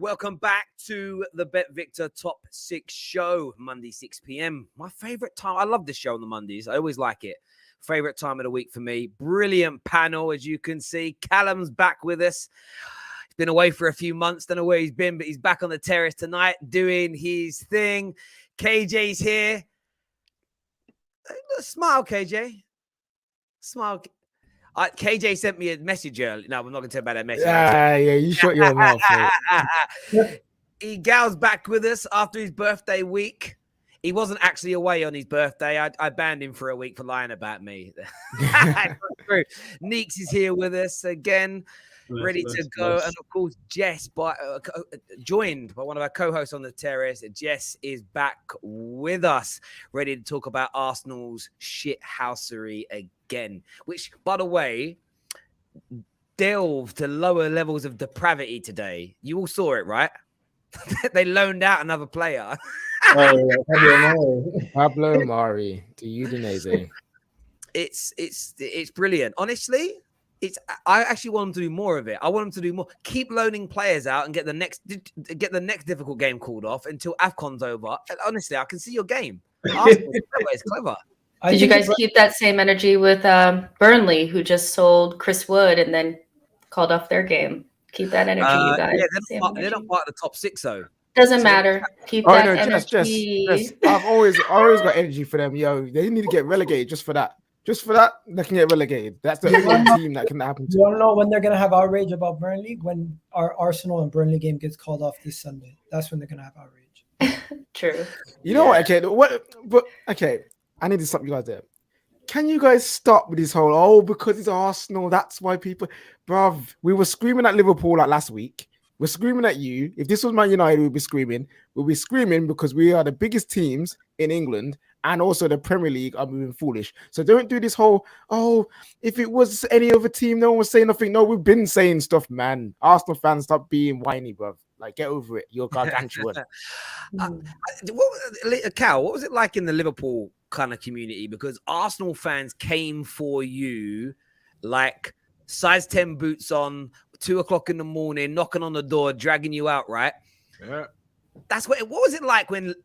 Welcome back to the Bet Victor Top 6 show, Monday, 6 p.m. My favorite time. I love this show on the Mondays. I always like it. Favorite time of the week for me. Brilliant panel, as you can see. Callum's back with us. He's been away for a few months. Don't know where he's been, but he's back on the terrace tonight doing his thing. KJ's here. Smile, KJ. Smile. KJ sent me a message earlier. No, I'm not going to tell about that message. Yeah, you shut your mouth. He Gal's back with us after his birthday week. He wasn't actually away on his birthday. I banned him for a week for lying about me. True. Neeks is here with us again, ready to go. And of course, Jess, joined by one of our co-hosts on the terrace. Jess is back with us, ready to talk about Arsenal's shithousery again, which, by the way, delved to lower levels of depravity today. You all saw it, right? They loaned out another player. Pablo Mari to Udinese. It's brilliant. Honestly, I actually want them to do more of it. I want them to do more. Keep loaning players out and get the next difficult game called off until AFCON's over. Honestly, I can see your game. It's clever. Did you guys keep that same energy with Burnley, who just sold Chris Wood and then called off their game? Keep that energy, you guys. Yeah, they're not part of the top 6, though. Doesn't matter. Keep that energy. Jess. I've always got energy for them. Yo, they need to get relegated just for that. Just for that, they can get relegated. That's the only team that can happen to. You don't know when they're gonna have outrage about Burnley? When our Arsenal and Burnley game gets called off this Sunday. That's when they're gonna have outrage. True. You know what? Okay, I need to stop you guys there. Can you guys stop with this whole because it's Arsenal, that's why people, bruv? We were screaming at Liverpool like last week. We're screaming at you. If this was Man United, we'd be screaming. We'll be screaming because we are the biggest teams in England and also the Premier League are moving foolish. So don't do this whole, if it was any other team, no one was saying nothing. No, we've been saying stuff, man. Arsenal fans, stop being whiny, bruv. Like, get over it. You're gargantuan. Cal, what was it like in the Liverpool kind of community? Because Arsenal fans came for you like size 10 boots on, 2 o'clock in the morning, knocking on the door, dragging you out, right? Yeah. What was it like when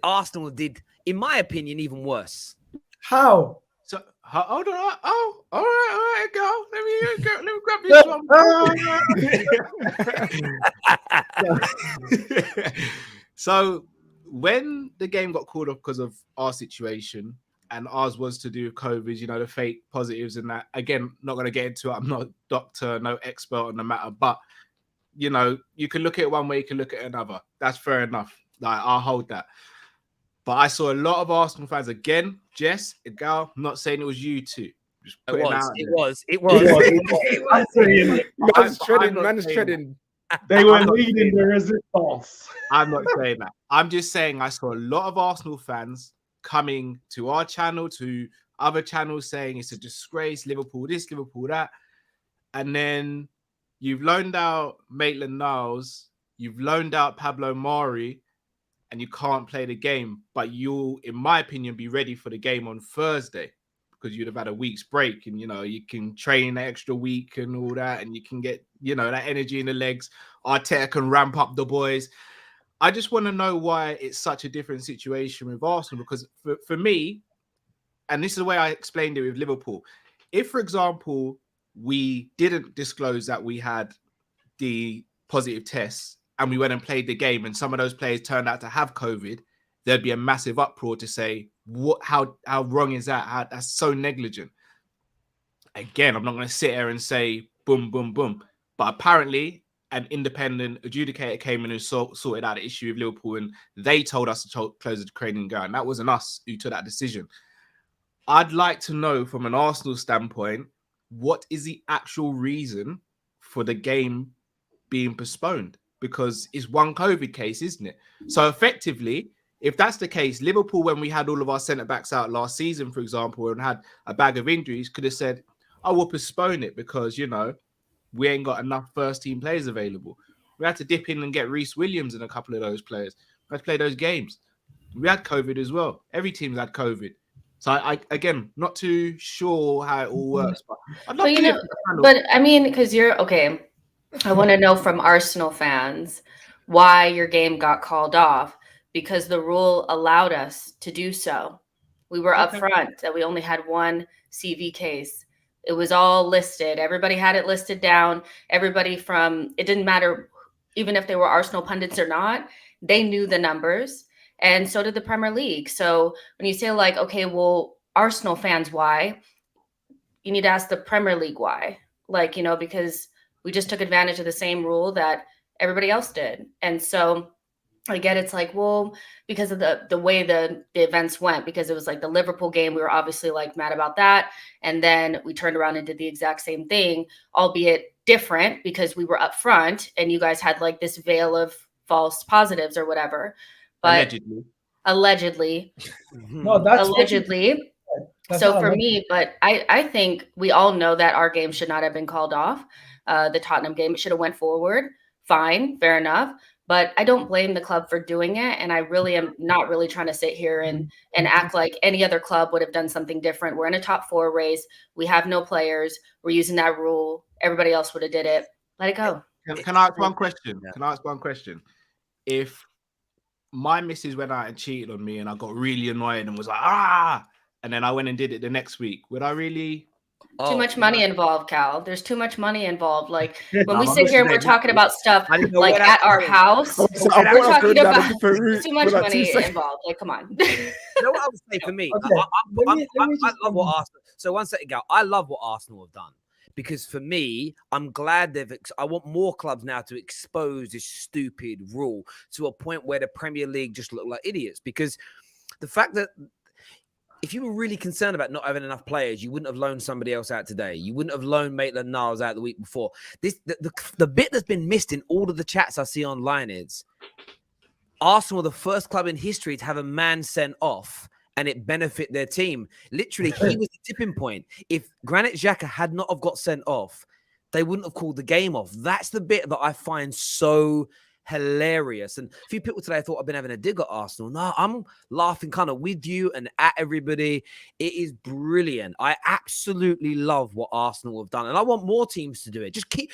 Arsenal did, in my opinion, even worse? How? So hold on. Oh, all right, go. Let me grab this one. So when the game got called off because of our situation, and ours was to do with COVID, the fake positives and that. Again, not going to get into it. I'm not a doctor, no expert on the matter, but you can look at it one way, you can look at it another. That's fair enough. Like, I'll hold that. But I saw a lot of Arsenal fans again. Jess, Gal, I'm not saying it was you two. Just it was. Man's treading. They were leading the resistance. I'm not saying that. I'm just saying I saw a lot of Arsenal fans coming to our channel, to other channels, saying it's a disgrace, Liverpool this, Liverpool that. And then you've loaned out Maitland-Niles, you've loaned out Pablo Mari, and you can't play the game. But you'll, in my opinion, be ready for the game on Thursday because you'd have had a week's break and, you can train an extra week and all that, and you can get, that energy in the legs. Arteta can ramp up the boys. I just want to know why it's such a different situation with Arsenal, because for me, and this is the way I explained it with Liverpool, if, for example, we didn't disclose that we had the positive tests and we went and played the game and some of those players turned out to have COVID, there'd be a massive uproar to say, how wrong is that? That's so negligent. Again, I'm not going to sit here and say boom, boom, boom. But apparently, an independent adjudicator came in and sorted out the issue with Liverpool, and they told us to close the training ground. That wasn't us who took that decision. I'd like to know from an Arsenal standpoint, what is the actual reason for the game being postponed? Because it's one COVID case, isn't it? So effectively, if that's the case, Liverpool, when we had all of our centre-backs out last season, for example, and had a bag of injuries, could have said, we'll postpone it because, we ain't got enough first-team players available. We had to dip in and get Reece Williams and a couple of those players. We had to play those games. We had COVID as well. Every team's had COVID. So, I again, not too sure how it all works. But I'd love to because you're, okay, I want to know from Arsenal fans, why your game got called off, because the rule allowed us to do so. We were upfront that we only had one CV case. It was all listed. Everybody had it listed down. Everybody it didn't matter, even if they were Arsenal pundits or not, they knew the numbers. And so did the Premier League. So when you say like, okay, well, Arsenal fans, why? You need to ask the Premier League why. Like, because we just took advantage of the same rule that everybody else did. And so I get it's like, well, because of the way the events went, because it was like the Liverpool game, we were obviously like mad about that. And then we turned around and did the exact same thing, albeit different because we were up front and you guys had like this veil of false positives or whatever. But allegedly. No, that's allegedly. So for me, but I think we all know that our game should not have been called off. The Tottenham game, it should have went forward. Fine, fair enough. But I don't blame the club for doing it. And I really am not really trying to sit here and act like any other club would have done something different. We're in a top 4 race. We have no players. We're using that rule. Everybody else would have did it. Let it go. Can I ask one question? Can I ask one question? If my missus went out and cheated on me and I got really annoyed and was like, and then I went and did it the next week, would I really... Too much money involved, Cal. There's too much money involved. Like when we sit here and we're talking about stuff like at our house, we're talking about too much money involved. Like, come on. You know what I would say for me? Okay. I love what Arsenal. So one second, Gal. I love what Arsenal have done because for me, I'm glad I want more clubs now to expose this stupid rule to a point where the Premier League just look like idiots. Because the fact that if you were really concerned about not having enough players, you wouldn't have loaned somebody else out today. You wouldn't have loaned Maitland-Niles out the week before. The bit that's been missed in all of the chats I see online is Arsenal are the first club in history to have a man sent off and it benefit their team. Literally, he was the tipping point. If Granit Xhaka had not have got sent off, they wouldn't have called the game off. That's the bit that I find so hilarious. And a few people today thought I've been having a dig at Arsenal. No, I'm laughing kind of with you and at everybody. It is brilliant. I absolutely love what Arsenal have done, and I want more teams to do it. Just keep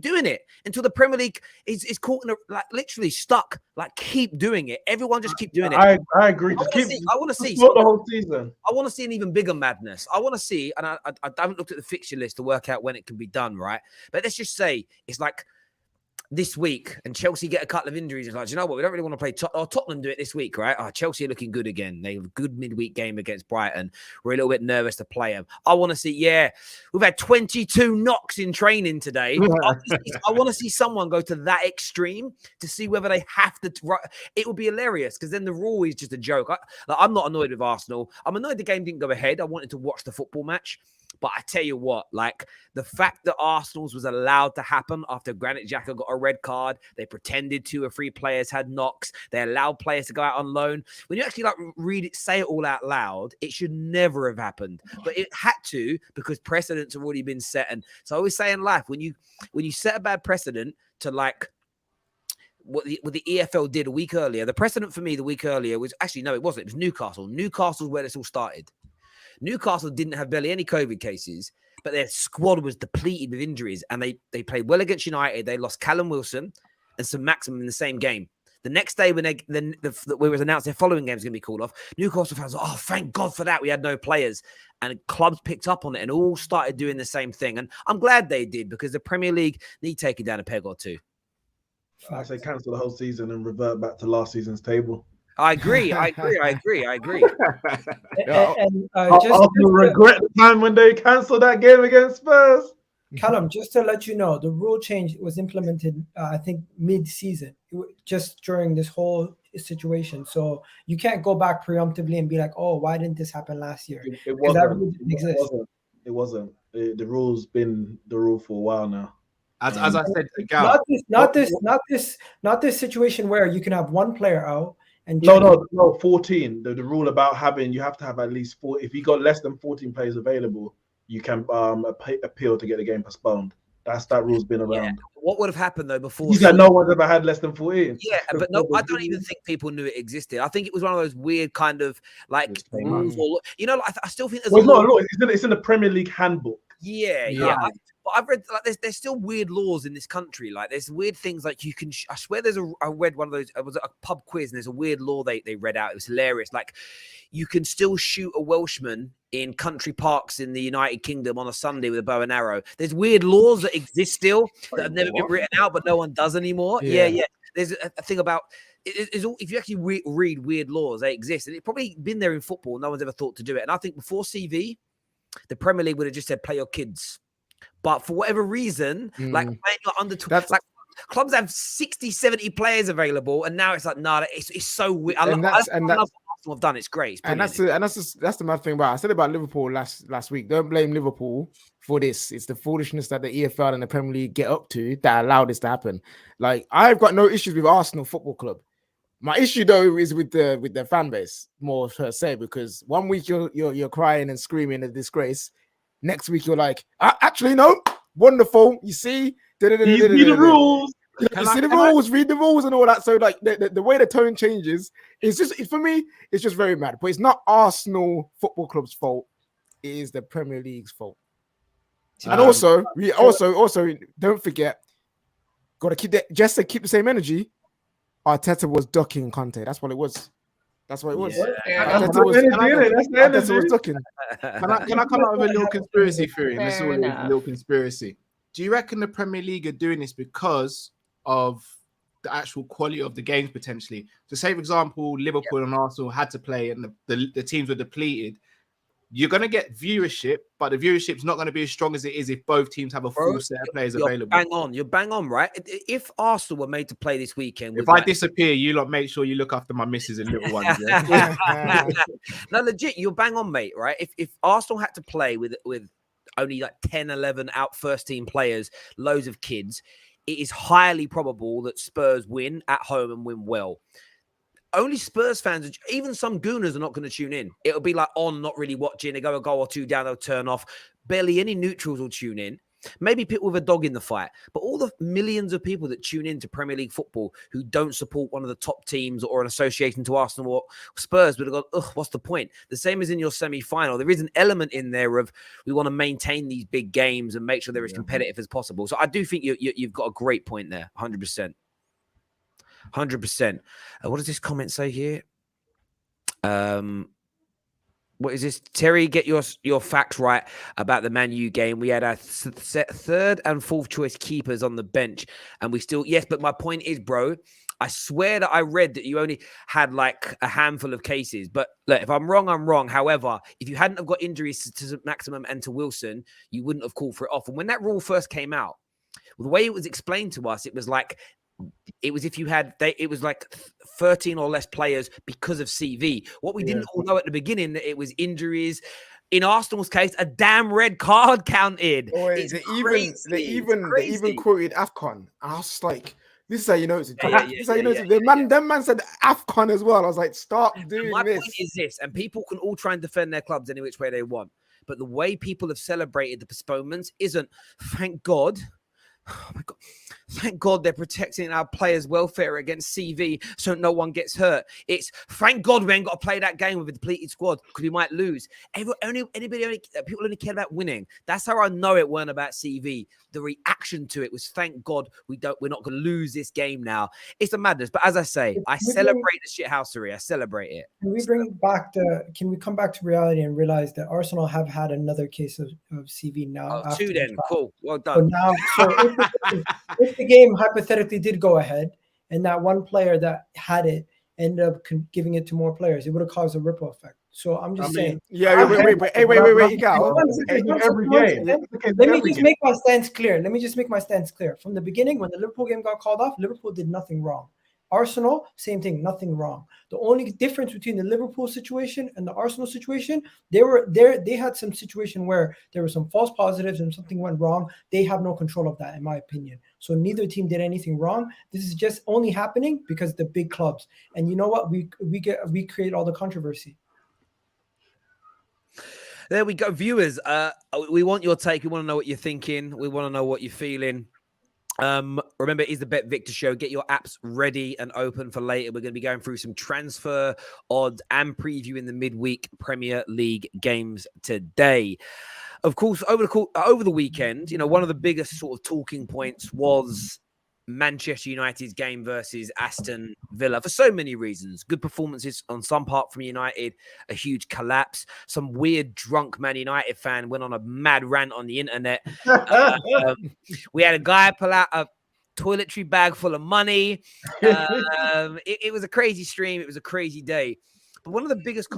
doing it until the Premier League is caught in literally stuck. Like, keep doing it. Everyone just keep doing it. I agree. I want to see the whole season. I want to see an even bigger madness. I want to see, and I haven't looked at the fixture list to work out when it can be done, right? But let's just say it's like this week, and Chelsea get a couple of injuries. It's like, you know what? We don't really want to play. Tottenham do it this week, right? Chelsea are looking good again. They have a good midweek game against Brighton. We're a little bit nervous to play them. I want to see, we've had 22 knocks in training today. I want to see someone go to that extreme to see whether they have to. It would be hilarious because then the rule is just a joke. I'm not annoyed with Arsenal. I'm annoyed the game didn't go ahead. I wanted to watch the football match. But I tell you what, like the fact that Arsenal's was allowed to happen after Granit Xhaka got a red card, they pretended 2 or 3 players had knocks, they allowed players to go out on loan. When you actually say it all out loud, it should never have happened. But it had to because precedents have already been set. And so I always say in life, when you set a bad precedent to like what the EFL did a week earlier, the precedent for me the week earlier was actually, no, it wasn't. It was Newcastle. Newcastle's where this all started. Newcastle didn't have barely any COVID cases, but their squad was depleted with injuries, and they played well against United. They lost Callum Wilson and St. Maximum in the same game. The next day, when it was announced their following game was going to be called off, Newcastle fans were, oh, thank God for that. We had no players. And clubs picked up on it and all started doing the same thing. And I'm glad they did because the Premier League need taking down a peg or two. I say cancel the whole season and revert back to last season's table. I agree. And I'll regret the time when they cancelled that game against Spurs. Callum, just to let you know, the rule change was implemented, I think, mid-season, just during this whole situation. So you can't go back preemptively and be like, oh, why didn't this happen last year? It wasn't. The rule's been the rule for a while now. As I said, not this situation where you can have one player out. And no, 14. The rule about you have to have at least 4. If you got less than 14 players available, you can appeal to get the game postponed. That rule's been around. Yeah. What would have happened though before? No one's ever had less than 14. Yeah, but no, I don't even think people knew it existed. I think it was one of those weird kind of like rules. Or, I still think there's it's not a law. It's in the Premier League handbook. Yeah. But I've read like there's still weird laws in this country. Like there's weird things like you can. I swear I read one of those. It was a pub quiz and there's a weird law they read out. It was hilarious. Like you can still shoot a Welshman in country parks in the United Kingdom on a Sunday with a bow and arrow. There's weird laws that exist still that have never been written out, but no one does anymore. Yeah. There's a thing about. If you actually read weird laws, they exist, and it's probably been there in football. No one's ever thought to do it. And I think before CV, the Premier League would have just said play your kids. But for whatever reason, like under 12, like clubs have 60, 70 players available, and now it's like, nah, it's so weird. I love what Arsenal have done. It's great. It's that's the mad thing about. I said about Liverpool last week. Don't blame Liverpool for this. It's the foolishness that the EFL and the Premier League get up to that allow this to happen. Like I've got no issues with Arsenal Football Club. My issue though is with the fan base more per se, because one week you're crying and screaming a disgrace. Next week you're like, actually no, wonderful. You see, read the rules. Read the rules and all that. So like the way the tone changes is just for me, it's just very mad. But it's not Arsenal Football Club's fault. It is the Premier League's fault. And also don't forget, got to keep the same energy. Arteta was ducking Conte. That's what it was. That's what it was. Arteta was ducking. Can I come up with a little conspiracy theory? This is a little conspiracy. Do you reckon the Premier League are doing this because of the actual quality of the games potentially? So say, for example, Liverpool and Arsenal had to play and the teams were depleted. You're going to get viewership, but the viewership's not going to be as strong as it is if both teams have a full set of players available. You're bang on, right? If Arsenal were made to play this weekend... If I disappear, you lot make sure you look after my missus and little ones. Yeah? No, legit, you're bang on, mate, right? If Arsenal had to play with only like 10, 11 out first team players, loads of kids, it is highly probable that Spurs win at home and win well. Only Spurs fans, even some Gunners, are not going to tune in. It'll be like not really watching. They go a goal or two down, they'll turn off. Barely any neutrals will tune in. Maybe people with a dog in the fight. But all the millions of people that tune in to Premier League football who don't support one of the top teams or an association to Arsenal or Spurs would have gone, ugh, what's the point? The same as in your semi-final. There is an element in there of we want to maintain these big games and make sure they're as competitive as possible. So I do think you've got a great point there, 100%. 100%. What does this comment say here? What is this? Terry, get your facts right about the Man U game. We had our third and fourth choice keepers on the bench, and we still, yes, but my point is, bro, I swear that I read that you only had like a handful of cases. But look, if I'm wrong, I'm wrong. However, if you hadn't have got injuries to Maximum and to Wilson, you wouldn't have called for it off. And when that rule first came out, the way it was explained to us, it was like, it was if you had, it was like 13 or less players because of CV. What we didn't all know at the beginning, that it was injuries. In Arsenal's case, a damn red card counted. They even quoted AFCON. I was like, this is how you know it's a joke. This is how you know it's a joke. Them man said AFCON as well. I was like, stop doing this. My point is this, and people can all try and defend their clubs any which way they want. But the way people have celebrated the postponements isn't, thank God. Oh my God. Thank God they're protecting our players' welfare against CV so no one gets hurt. It's thank God we ain't got to play that game with a depleted squad because we might lose. People only care about winning. That's how I know it weren't about CV. The reaction to it was thank God we're not going to lose this game now. It's a madness. But as I say, I celebrate the shithousery. I celebrate it. Can we come back to reality and realize that Arsenal have had another case of CV now? Two then. Cool. Well done. If the game hypothetically did go ahead and that one player that had it ended up giving it to more players, it would have caused a ripple effect. So I'm just saying. Yeah, wait, Gal. Every game. Let me just make my stance clear. From the beginning, when the Liverpool game got called off, Liverpool did nothing wrong. Arsenal, same thing, nothing wrong. The only difference between the Liverpool situation and the Arsenal situation, they had some situation where there were some false positives and something went wrong. They have no control of that, in my opinion. So neither team did anything wrong. This is just only happening because the big clubs. And you know what? We create all the controversy. There we go, viewers. We want your take. We want to know what you're thinking. We want to know what you're feeling. Remember, it is the Bet Victor show. Get your apps ready and open for later. We're going to be going through some transfer odds and previewing the midweek Premier League games today. Of course, over the weekend, one of the biggest sort of talking points was Manchester United's game versus Aston Villa for so many reasons. Good performances on some part from United, a huge collapse. Some weird drunk Man United fan went on a mad rant on the internet. We had a guy pull out a toiletry bag full of money. It was a crazy stream. It was a crazy day. But one of the biggest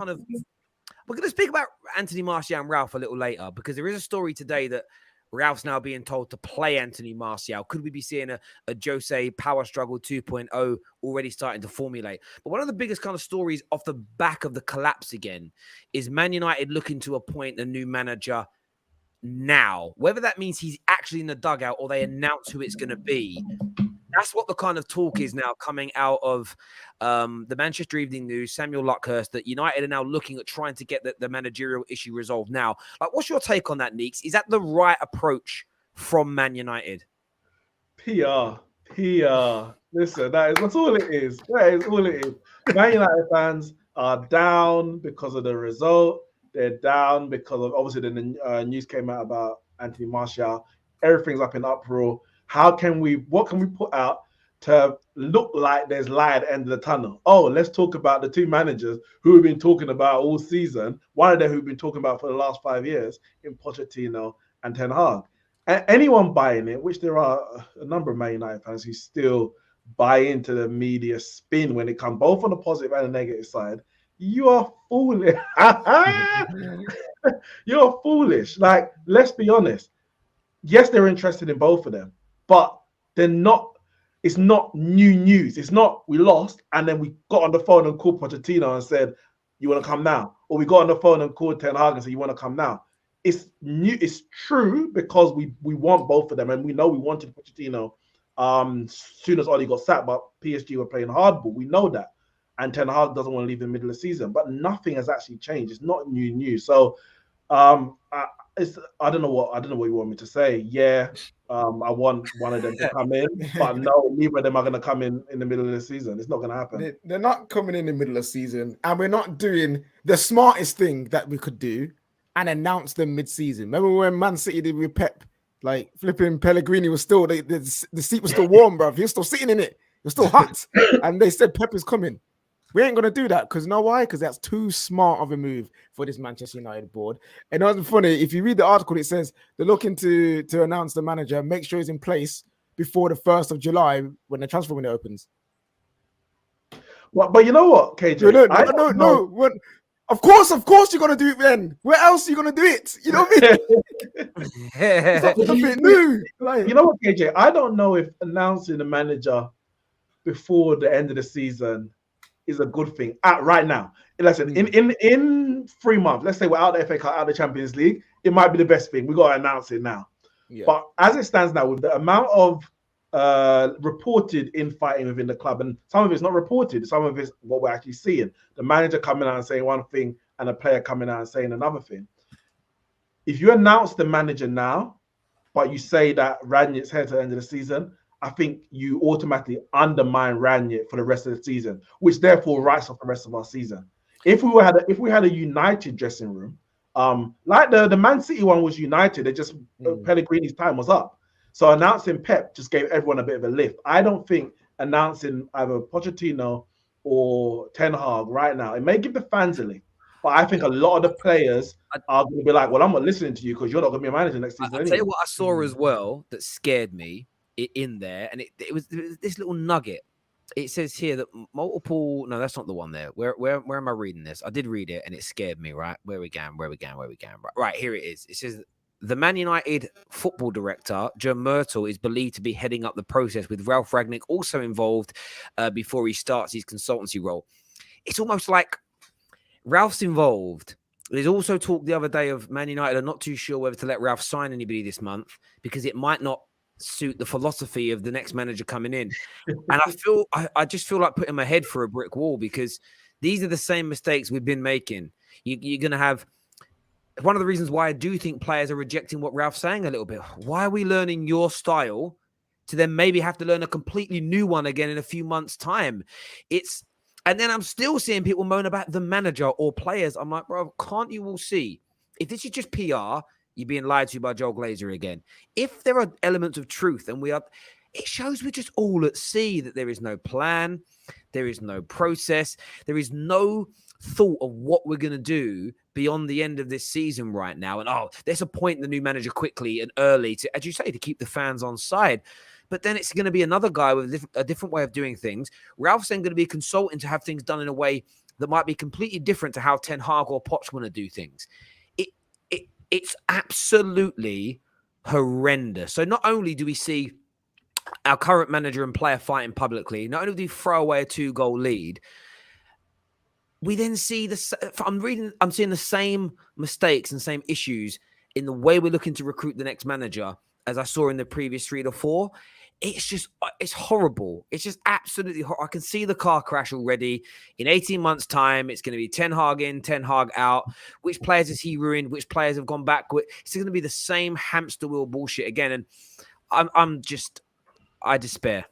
we're going to speak about Anthony Martial and Ralf a little later, because there is a story today that Ralph's now being told to play Anthony Martial. Could we be seeing a Jose power struggle 2.0 already starting to formulate? But one of the biggest kind of stories off the back of the collapse again is Man United looking to appoint a new manager now. Whether that means he's actually in the dugout or they announce who it's going to be, that's what the kind of talk is now coming out of the Manchester Evening News, Samuel Luckhurst, that United are now looking at trying to get the managerial issue resolved now. Like, what's your take on that, Neeks? Is that the right approach from Man United? PR. Listen, that's all it is. That is all it is. Man United fans are down because of the result. They're down because of, obviously, the news came out about Anthony Martial. Everything's up in uproar. What can we put out to look like there's light at the end of the tunnel? Oh, let's talk about the two managers who we've been talking about all season. One of them who've been talking about for the last 5 years in Pochettino and Ten Hag. And anyone buying it, which there are a number of Man United fans who still buy into the media spin when it comes both on the positive and the negative side, you are foolish. You're foolish. Like, let's be honest. Yes, they're interested in both of them, but they're not. It's not new news. It's not we lost and then we got on the phone and called Pochettino and said, "You want to come now?" Or we got on the phone and called Ten Hag and said, "You want to come now?" It's new. It's true because we want both of them, and we know we wanted Pochettino soon as Oli got sacked, but PSG were playing hardball. We know that, and Ten Hag doesn't want to leave in the middle of the season. But nothing has actually changed. It's not new news. So, I don't know what you want me to say. Yeah, I want one of them to come in, but no, neither of them are going to come in the middle of the season. It's not going to happen. They're not coming in the middle of the season, and we're not doing the smartest thing that we could do and announce them mid-season. Remember when Man City did with Pep? Like, flipping Pellegrini was still, the seat was still warm, bro. He was still sitting in it. It was still hot. And they said Pep is coming. We ain't going to do that because you know why? Because that's too smart of a move for this Manchester United board. And it was funny. If you read the article, it says they're looking to announce the manager, make sure he's in place before the 1st of July when the transfer window opens. Well, but you know what, KJ? No. Of course you're going to do it then. Where else are you going to do it? You know what I mean? It's nothing new. Like, you know what, KJ? I don't know if announcing the manager before the end of the season is a good thing right now. Listen, in 3 months, let's say we're out of the FA Cup, out of the Champions League, it might be the best thing. We got to announce it now. Yeah. But as it stands now, with the amount of reported infighting within the club, and some of it's not reported, some of it's what we're actually seeing. The manager coming out and saying one thing and a player coming out and saying another thing. If you announce the manager now, but you say that Rangnick's here to the end of the season, I think you automatically undermine Rangnick for the rest of the season, which therefore writes off the rest of our season. If we had a United dressing room, like the Man City one was United, it just Pellegrini's time was up. So announcing Pep just gave everyone a bit of a lift. I don't think announcing either Pochettino or Ten Hag right now, it may give the fans a lift, but I think a lot of the players are going to be like, "Well, I'm not listening to you because you're not going to be a manager next season." I'll tell you what I saw as well that scared me in there, and it was this little nugget. It says here that multiple. No, that's not the one there. Where am I reading this? I did read it, and it scared me. Right, where we going? Right, here it is. It says the Man United football director Joe Myrtle is believed to be heading up the process, with Ralf Rangnick also involved before he starts his consultancy role. It's almost like Ralph's involved. There's also talk the other day of Man United are not too sure whether to let Ralf sign anybody this month because it might not suit the philosophy of the next manager coming in. And I just feel like putting my head through a brick wall because these are the same mistakes we've been making. You're going to have one of the reasons why I do think players are rejecting what Ralph's saying a little bit. Why are we learning your style to then maybe have to learn a completely new one again in a few months' time? And then I'm still seeing people moan about the manager or players. I'm like, bro, can't you all see? If this is just PR, you're being lied to by Joel Glazer again. If there are elements of truth, and it shows we're just all at sea, that there is no plan, there is no process, there is no thought of what we're going to do beyond the end of this season right now. And let's appoint the new manager quickly and early to, as you say, to keep the fans on side. But then it's going to be another guy with a different way of doing things. Ralph's then going to be a consultant to have things done in a way that might be completely different to how Ten Hag or Poch want to do things. It's absolutely horrendous. So not only do we see our current manager and player fighting publicly, not only do we throw away a 2-goal lead, we then see I'm seeing the same mistakes and same issues in the way we're looking to recruit the next manager as I saw in the previous 3 to 4. It's horrible. It's just absolutely horrible. I can see the car crash already. In 18 months' time, it's going to be Ten Hag in, Ten Hag out. Which players has he ruined? Which players have gone backward? It's going to be the same hamster wheel bullshit again. And I despair.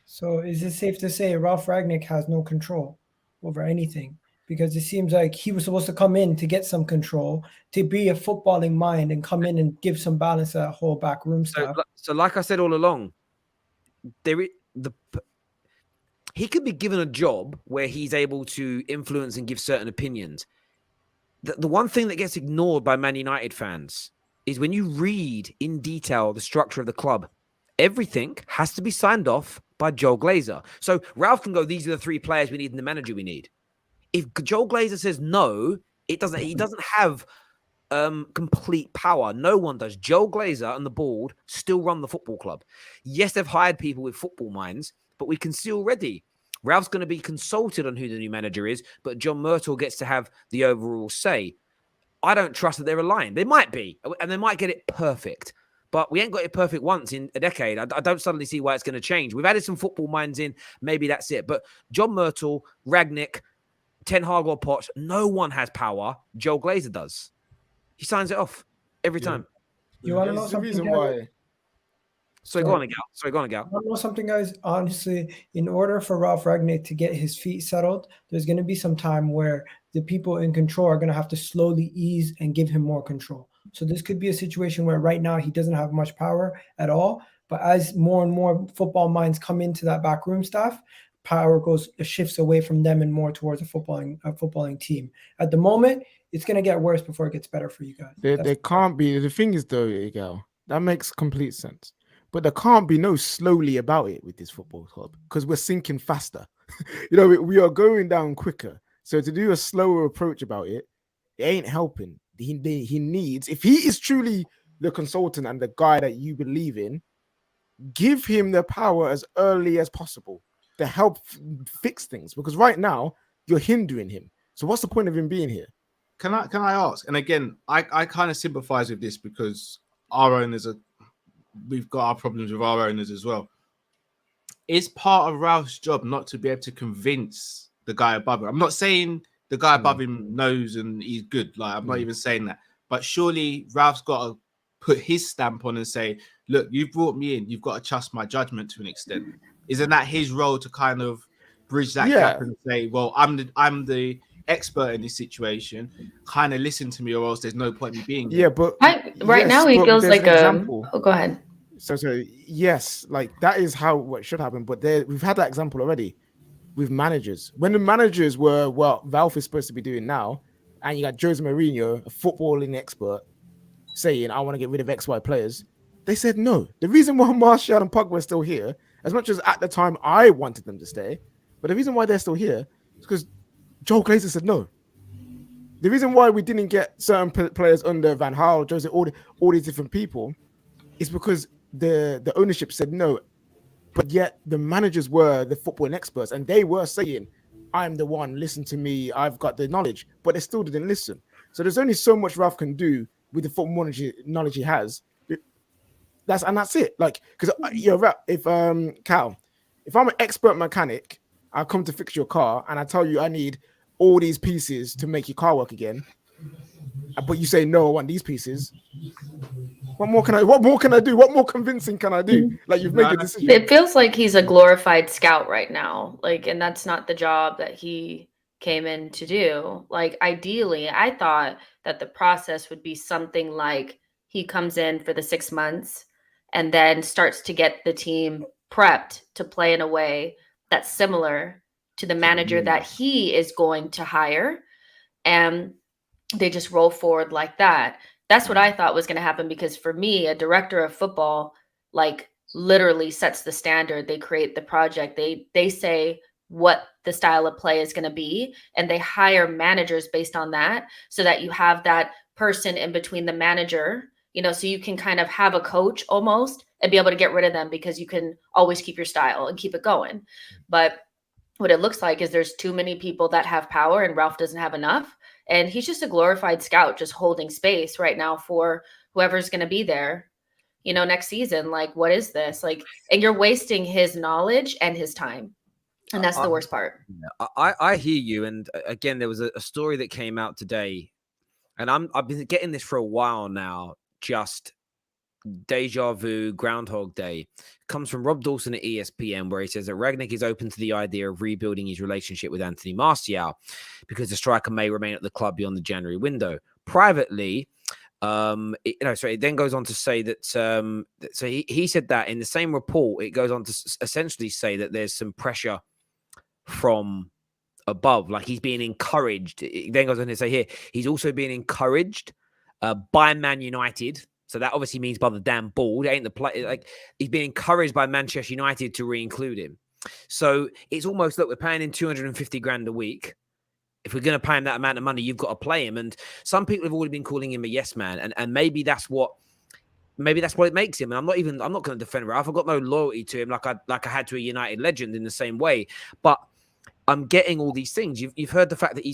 So is it safe to say Ralf Rangnick has no control over anything? Because it seems like he was supposed to come in to get some control, to be a footballing mind and come in and give some balance to that whole back room stuff. So like I said all along, he could be given a job where he's able to influence and give certain opinions. The one thing that gets ignored by Man United fans is when you read in detail the structure of the club, everything has to be signed off by Joel Glazer. So Ralph can go, these are the 3 players we need and the manager we need. If Joel Glazer says no, he doesn't have complete power. No one does. Joel Glazer and the board still run the football club. Yes, they've hired people with football minds, but we can see already Ralph's going to be consulted on who the new manager is, but John Myrtle gets to have the overall say. I don't trust that they're aligned. They might be, and they might get it perfect. But we ain't got it perfect once in a decade. I don't suddenly see why it's going to change. We've added some football minds in. Maybe that's it. But John Myrtle, Rangnick, Ten Hag or Poch, no one has power. Joel Glazer does. He signs it off every time. You want to know something? Reason why. Go on, Gal. I want to know something, guys. Honestly, in order for Ralf Rangnick to get his feet settled, there's going to be some time where the people in control are going to have to slowly ease and give him more control. So this could be a situation where right now he doesn't have much power at all. But as more and more football minds come into that backroom staff, power shifts away from them and more towards a footballing team. At the moment, it's going to get worse before it gets better for you guys. There can't be. The thing is, though, Miguel, that makes complete sense. But there can't be no slowly about it with this football club because we're sinking faster. We are going down quicker. So to do a slower approach about it, it ain't helping. He needs, if he is truly the consultant and the guy that you believe in, give him the power as early as possible to help fix things. Because right now, you're hindering him. So what's the point of him being here? Can I ask? And again, I kind of sympathize with this because our owners we've got our problems with our owners as well. Is part of Ralph's job not to be able to convince the guy above him? I'm not saying the guy above him knows and he's good. Like, I'm not even saying that. But surely Ralph's got to put his stamp on and say, look, you've brought me in. You've got to trust my judgment to an extent. Isn't that his role to kind of bridge that gap and say, well, I'm the expert in this situation. Kind of listen to me or else there's no point in me being here. Yeah, but now he feels like example. Oh, go ahead. So yes, like that is what should happen. But we've had that example already with managers. When the managers were what Ralph is supposed to be doing now, and you got Jose Mourinho, a footballing expert, saying, I want to get rid of XY players. They said no. The reason why Martial and Pogba are still here, as much as at the time I wanted them to stay, but the reason why they're still here is because Joel Glazer said no. The reason why we didn't get certain players under Van Gaal, Jose, all these different people, is because the ownership said no. But yet the managers were the footballing experts, and they were saying, I'm the one, listen to me, I've got the knowledge, but they still didn't listen. So there's only so much Ralph can do with the football knowledge he has. That's it. Like, because if Cal, if I'm an expert mechanic, I come to fix your car and I tell you I need all these pieces to make your car work again, but you say no, I want these pieces. What more can I do? What more convincing can I do? Like, you've made a decision. It feels like he's a glorified scout right now. Like, and that's not the job that he came in to do. Like, ideally, I thought that the process would be something like he comes in for the 6 months and then starts to get the team prepped to play in a way that's similar to the manager that he is going to hire. And they just roll forward like that. That's what I thought was going to happen, because for me, a director of football, like, literally sets the standard. They create the project. They say what the style of play is going to be, and they hire managers based on that, so that you have that person in between the manager, you know, so you can kind of have a coach almost and be able to get rid of them, because you can always keep your style and keep it going. But what it looks like is there's too many people that have power, and Ralf doesn't have enough. And he's just a glorified scout, just holding space right now for whoever's going to be there, you know, next season. Like, what is this? Like, and you're wasting his knowledge and his time. And that's the worst part. I hear you. And again, there was a story that came out today, and I've been getting this for a while now, just deja vu, Groundhog Day. Comes from Rob Dawson at ESPN, where he says that Rangnick is open to the idea of rebuilding his relationship with Anthony Martial because the striker may remain at the club beyond the January window. Privately, it then goes on to say that, so he said that in the same report, it goes on to essentially say that there's some pressure from above, like he's being encouraged. It then goes on to say here, he's also being encouraged by Man United. So that obviously means by the damn ball. It ain't the play. Like, he's being encouraged by Manchester United to re-include him. So it's almost, look, we're paying him 250 grand a week. If we're going to pay him that amount of money, you've got to play him. And some people have already been calling him a yes man, and maybe that's what it makes him. And I'm not going to defend Ralf. I've got no loyalty to him like I had to a United legend in the same way. But I'm getting all these things. You've heard the fact that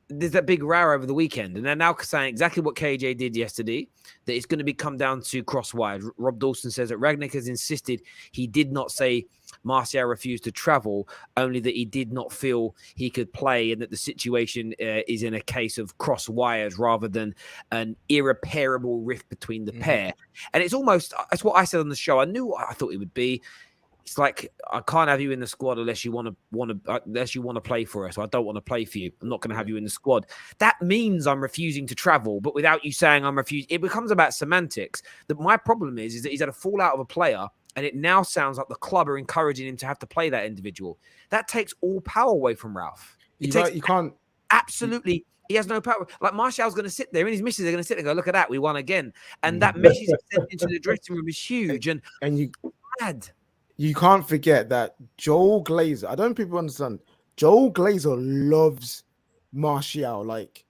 there's that big row over the weekend, and they're now saying exactly what KJ did yesterday, that it's going to come down to crosswise. Rob Dawson says that Rangnick has insisted he did not say Martial refused to travel, only that he did not feel he could play, and that the situation is in a case of cross wires rather than an irreparable rift between the pair. And it's almost, that's what I said on the show. I knew what I thought it would be. It's like, I can't have you in the squad unless you want to play for us. Or I don't want to play for you. I'm not going to have you in the squad. That means I'm refusing to travel, but without you saying I'm refusing, it becomes about semantics. My problem is that he's had a fallout of a player, and it now sounds like the club are encouraging him to have to play that individual. That takes all power away from Ralf. You can't. Absolutely. He has no power. Like, Martial's going to sit there, and his missus are going to sit there and go, look at that, we won again. And that message sent into the dressing room is huge. And you can't forget that Joel Glazer, I don't know if people understand, Joel Glazer loves Martial. Like,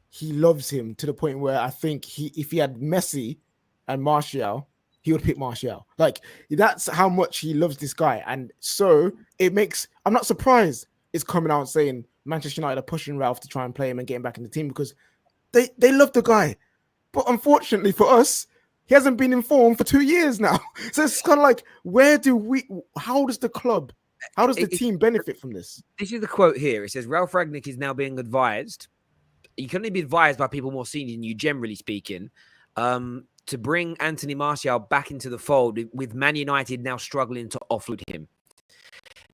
he loves him to the point where I think if he had Messi and Martial, he would pick Martial. Like, that's how much he loves this guy. And so I'm not surprised it's coming out saying Manchester United are pushing Ralf to try and play him and get him back in the team, because they love the guy. But unfortunately for us, he hasn't been informed for 2 years now. So it's kind of like, how does the team benefit from this? This is the quote here. It says, Ralf Rangnick is now being advised. You can only be advised by people more senior than you, generally speaking, to bring Anthony Martial back into the fold, with Man United now struggling to offload him.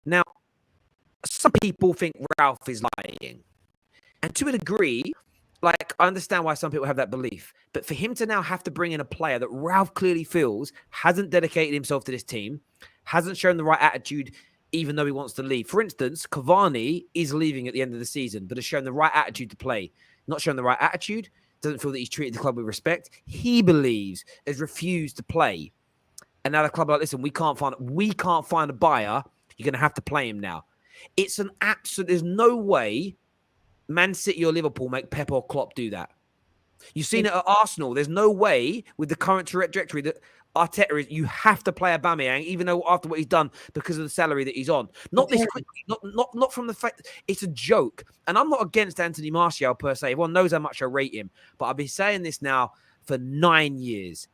Now, some people think Ralf is lying. And to a degree, like, I understand why some people have that belief. But for him to now have to bring in a player that Ralf clearly feels hasn't dedicated himself to this team, hasn't shown the right attitude, even though he wants to leave. For instance, Cavani is leaving at the end of the season, but has shown the right attitude to play. Not shown the right attitude, doesn't feel that he's treated the club with respect. He believes has refused to play. And now the club are like, listen, we can't find a buyer. You're going to have to play him now. It's an absolute, there's no way Man City or Liverpool make Pep or Klopp do that. You've seen it at Arsenal. There's no way with the current trajectory that Arteta is, you have to play Aubameyang, even though after what he's done, because of the salary that he's on. Not this quickly, not from the fact it's a joke. And I'm not against Anthony Martial per se. Everyone knows how much I rate him. But I've been saying this now for 9 years.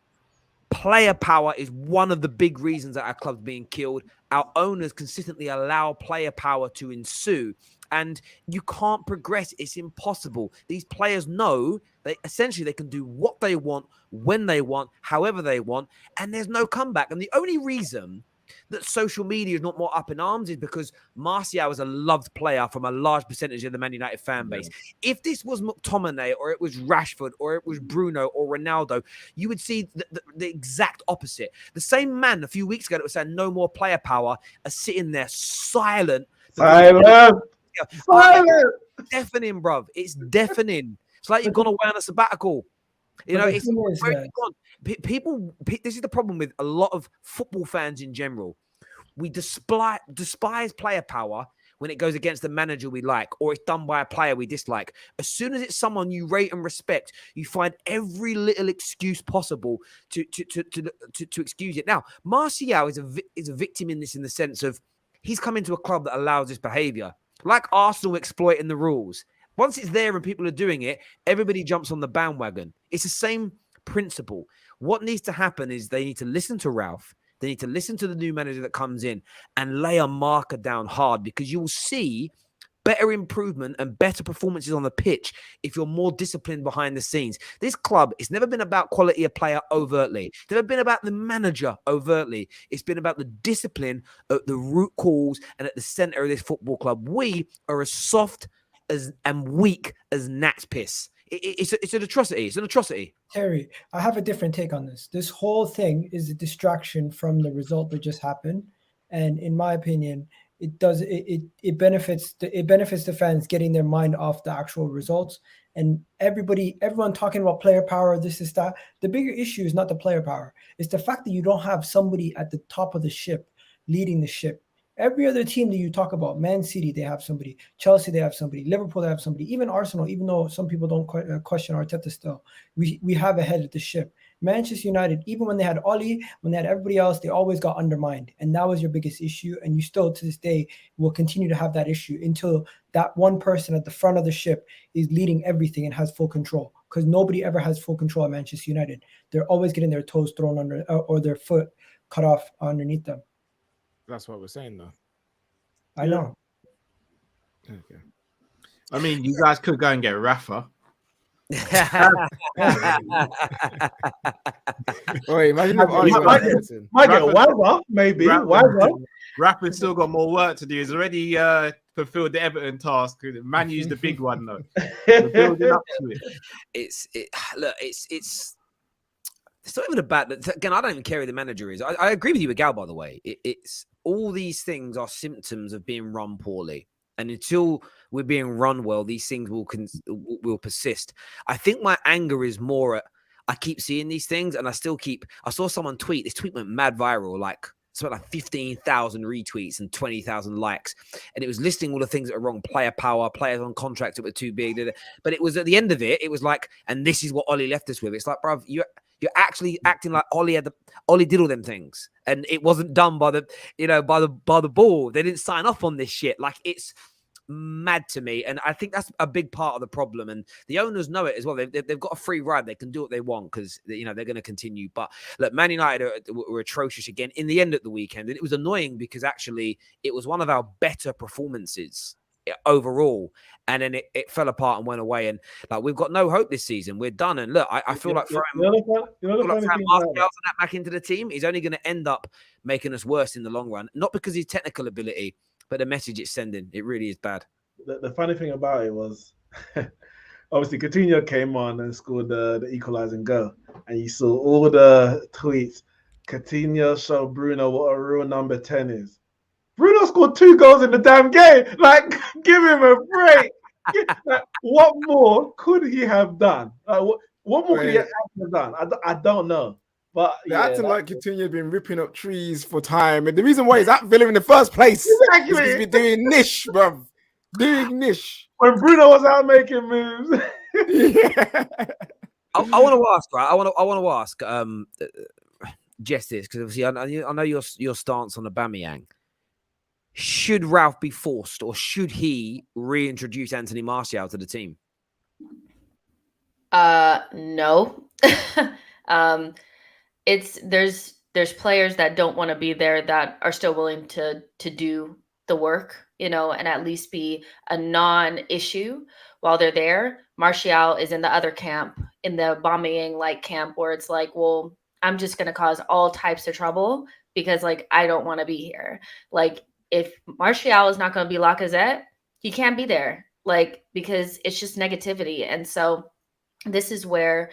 Player power is one of the big reasons that our club's being killed. Our owners consistently allow player power to ensue. And you can't progress. It's impossible. These players know that essentially they can do what they want, when they want, however they want, and there's no comeback. And the only reason that social media is not more up in arms is because Martial is a loved player from a large percentage of the Man United fan base. Yeah. If this was McTominay or it was Rashford or it was Bruno or Ronaldo, you would see the exact opposite. The same man a few weeks ago that was saying no more player power are sitting there silent. Silent. Deafening, bruv. It's deafening. It's like you've gone away on a sabbatical. You know, it's where have you gone? People. This is the problem with a lot of football fans in general. We despise player power when it goes against the manager we like, or it's done by a player we dislike. As soon as it's someone you rate and respect, you find every little excuse possible to excuse it. Now, Martial is a victim in this, in the sense of he's come into a club that allows this behavior, like Arsenal exploiting the rules. Once it's there and people are doing it, everybody jumps on the bandwagon. It's the same principle. What needs to happen is they need to listen to Ralph. They need to listen to the new manager that comes in and lay a marker down hard, because you will see better improvement and better performances on the pitch if you're more disciplined behind the scenes. This club, it's never been about quality of player overtly. It's never been about the manager overtly. It's been about the discipline at the root cause and at the center of this football club. We are as soft and weak as gnat's piss. It's an atrocity. It's an atrocity. Terry, I have a different take on this. This whole thing is a distraction from the result that just happened, and in my opinion, it benefits the fans getting their mind off the actual results. And everyone talking about player power, this is that. The bigger issue is not the player power. It's the fact that you don't have somebody at the top of the ship leading the ship. Every other team that you talk about, Man City, they have somebody. Chelsea, they have somebody. Liverpool, they have somebody. Even Arsenal, even though some people don't question Arteta still, we have a head of the ship. Manchester United, even when they had Oli, when they had everybody else, they always got undermined. And that was your biggest issue. And you still, to this day, will continue to have that issue until that one person at the front of the ship is leading everything and has full control. Because nobody ever has full control at Manchester United. They're always getting their toes thrown under or their foot cut off underneath them. That's what we're saying, though. I know. Okay. I mean, you guys could go and get Rafa. Wait, imagine if might get Wilder, maybe. Rafa's still got more work to do. He's already fulfilled the Everton task. Man used the big one, though. We're building up to it. It's not even about that. Again, I don't even care who the manager is. I agree with you with Gal, by the way. It's all these things are symptoms of being run poorly. And until we're being run well, these things will persist. I think my anger is more at, I keep seeing these things and I saw someone tweet, this tweet went mad viral, like something like 15,000 retweets and 20,000 likes. And it was listing all the things that are wrong, player power, players on contracts that were too big. But it was at the end of it, it was like, and this is what Ollie left us with. It's like, bruv, you're actually acting like Ollie did all them things, and it wasn't done by the board. They didn't sign off on this shit. Like, it's mad to me, and I think that's a big part of the problem. And the owners know it as well. They've got a free ride. They can do what they want because they're going to continue. But look, Man United were atrocious again in the end at the weekend, and it was annoying because actually it was one of our better performances overall, and then it fell apart and went away. And like, we've got no hope this season. We're done. And look, I feel like throwing Martial back into the team is only going to end up making us worse in the long run. Not because of his technical ability, but the message it's sending. It really is bad. The funny thing about it was, obviously, Coutinho came on and scored the equalizing goal, and you saw all the tweets. Coutinho showed Bruno what a real number 10 is. Bruno scored 2 goals in the damn game. Like, give him a break. Like, what more could he have done? Like, what more could he have done? I don't know. But they're acting like Coutinho has been ripping up trees for time. And the reason why he's at Villa in the first place is he's been doing niche, bruv. Doing niche. When Bruno was out making moves. Yeah. I want to ask, right? I want to ask Jess this, because obviously I know your stance on Aubameyang. Should Ralph be forced, or should he reintroduce Anthony Martial to the team? No. There's players that don't want to be there that are still willing to do the work, and at least be a non-issue while they're there. Martial is in the other camp, in the Aubameyang-like camp, where it's like, well, I'm just going to cause all types of trouble because like I don't want to be here. Like if Martial is not going to be Lacazette, he can't be there. Like because it's just negativity. And so this is where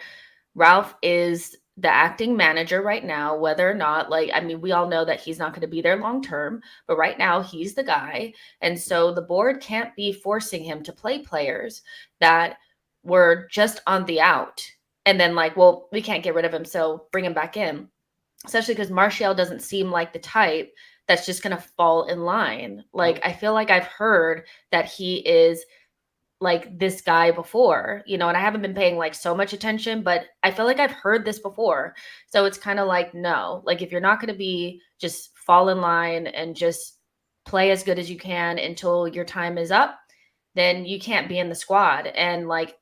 Ralf is the acting manager right now, whether or not, like, I mean, we all know that he's not going to be there long term, but right now he's the guy. And so the board can't be forcing him to play players that were just on the out. And then like, well, we can't get rid of him, so bring him back in. Especially because Martial doesn't seem like the type that's just going to fall in line. Like, I feel like I've heard that he is like this guy before, you know, and I haven't been paying like so much attention, but I feel like I've heard this before. So it's kind of like, no, like if you're not going to be, just fall in line and just play as good as you can until your time is up, then you can't be in the squad. And like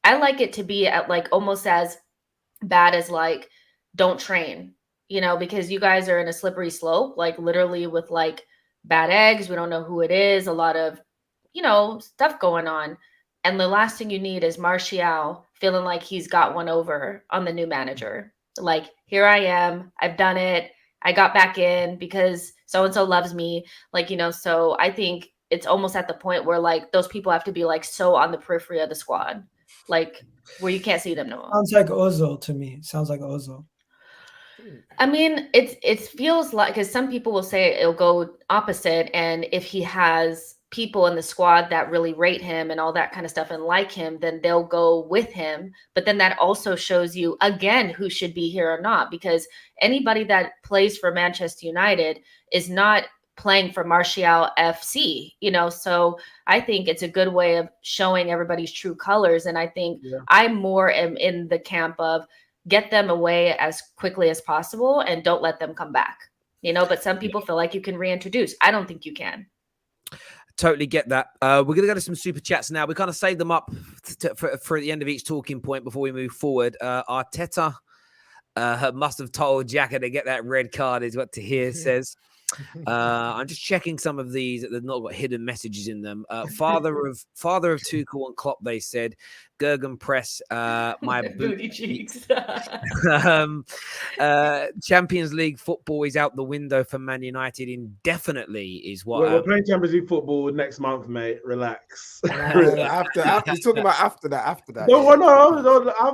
I like it to be at like almost as bad as like, don't train, you know, because you guys are in a slippery slope, like literally with like bad eggs. We don't know who it is. A lot of, you know, stuff going on. And the last thing you need is Martial feeling like he's got one over on the new manager. Like, here I am. I've done it. I got back in because so-and-so loves me. Like, you know, so I think it's almost at the point where like those people have to be like so on the periphery of the squad, like where you can't see them no more. Sounds like Ozil to me. Sounds like Ozil. I mean, it feels like, because some people will say it'll go opposite. And if he has people in the squad that really rate him and all that kind of stuff and like him, then they'll go with him. But then that also shows you again who should be here or not, because anybody that plays for Manchester United is not playing for Martial FC, you know. So I think it's a good way of showing everybody's true colors. And I think I more am in the camp of get them away as quickly as possible and don't let them come back, you know. But some people feel like you can reintroduce. I don't think you can. Totally get that. We're going to go to some super chats now. We kind of saved them up for the end of each talking point before we move forward. Arteta must have told Xhaka to get that red card, is what Tahir says. I'm just checking some of these that they've not got hidden messages in them. Father of Tuchel and Klopp, they said. Gergen press my booty cheeks. Champions League football is out the window for Man United indefinitely, is what we're playing Champions League football next month, mate. Relax. After he's talking about after that. No.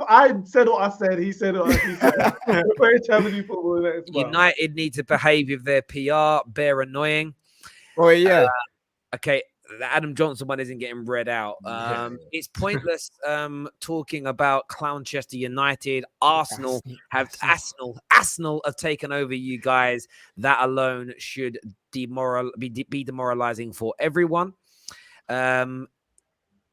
I said what I said. He said what he said. We're playing Champions League football next month. United need to behave with their PR. Bear annoying. Oh yeah. Okay. The Adam Johnson one isn't getting read out. It's pointless talking about Clownchester United. Arsenal have taken over you guys. That alone should be demoralizing for everyone.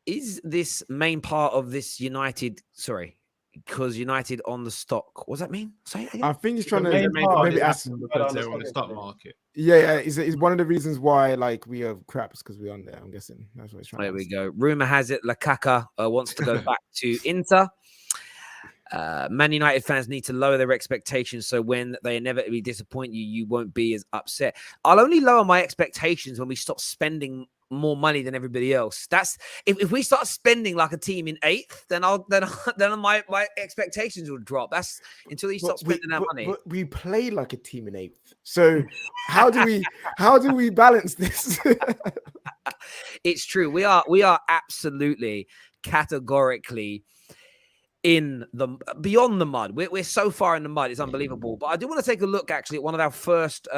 Is this main part of this United? Sorry, because United on the stock. What does that mean? Say it again. I think he's trying to maybe ask them because they're on the stock market. Yeah. It's one of the reasons why like we are craps because we're on there. I'm guessing that's what he's trying. There we go. Rumor has it Lukaku wants to go back to Inter. Man United fans need to lower their expectations so when they inevitably disappoint you, you won't be as upset. I'll only lower my expectations when we stop spending more money than everybody else. That's if we start spending like a team in 8th, then my expectations will drop. That's until you stop spending that money. But we play like a team in 8th. So how do we balance this? It's true. We are absolutely categorically in the beyond the mud. We're so far in the mud. It's unbelievable. But I do want to take a look actually at one of our first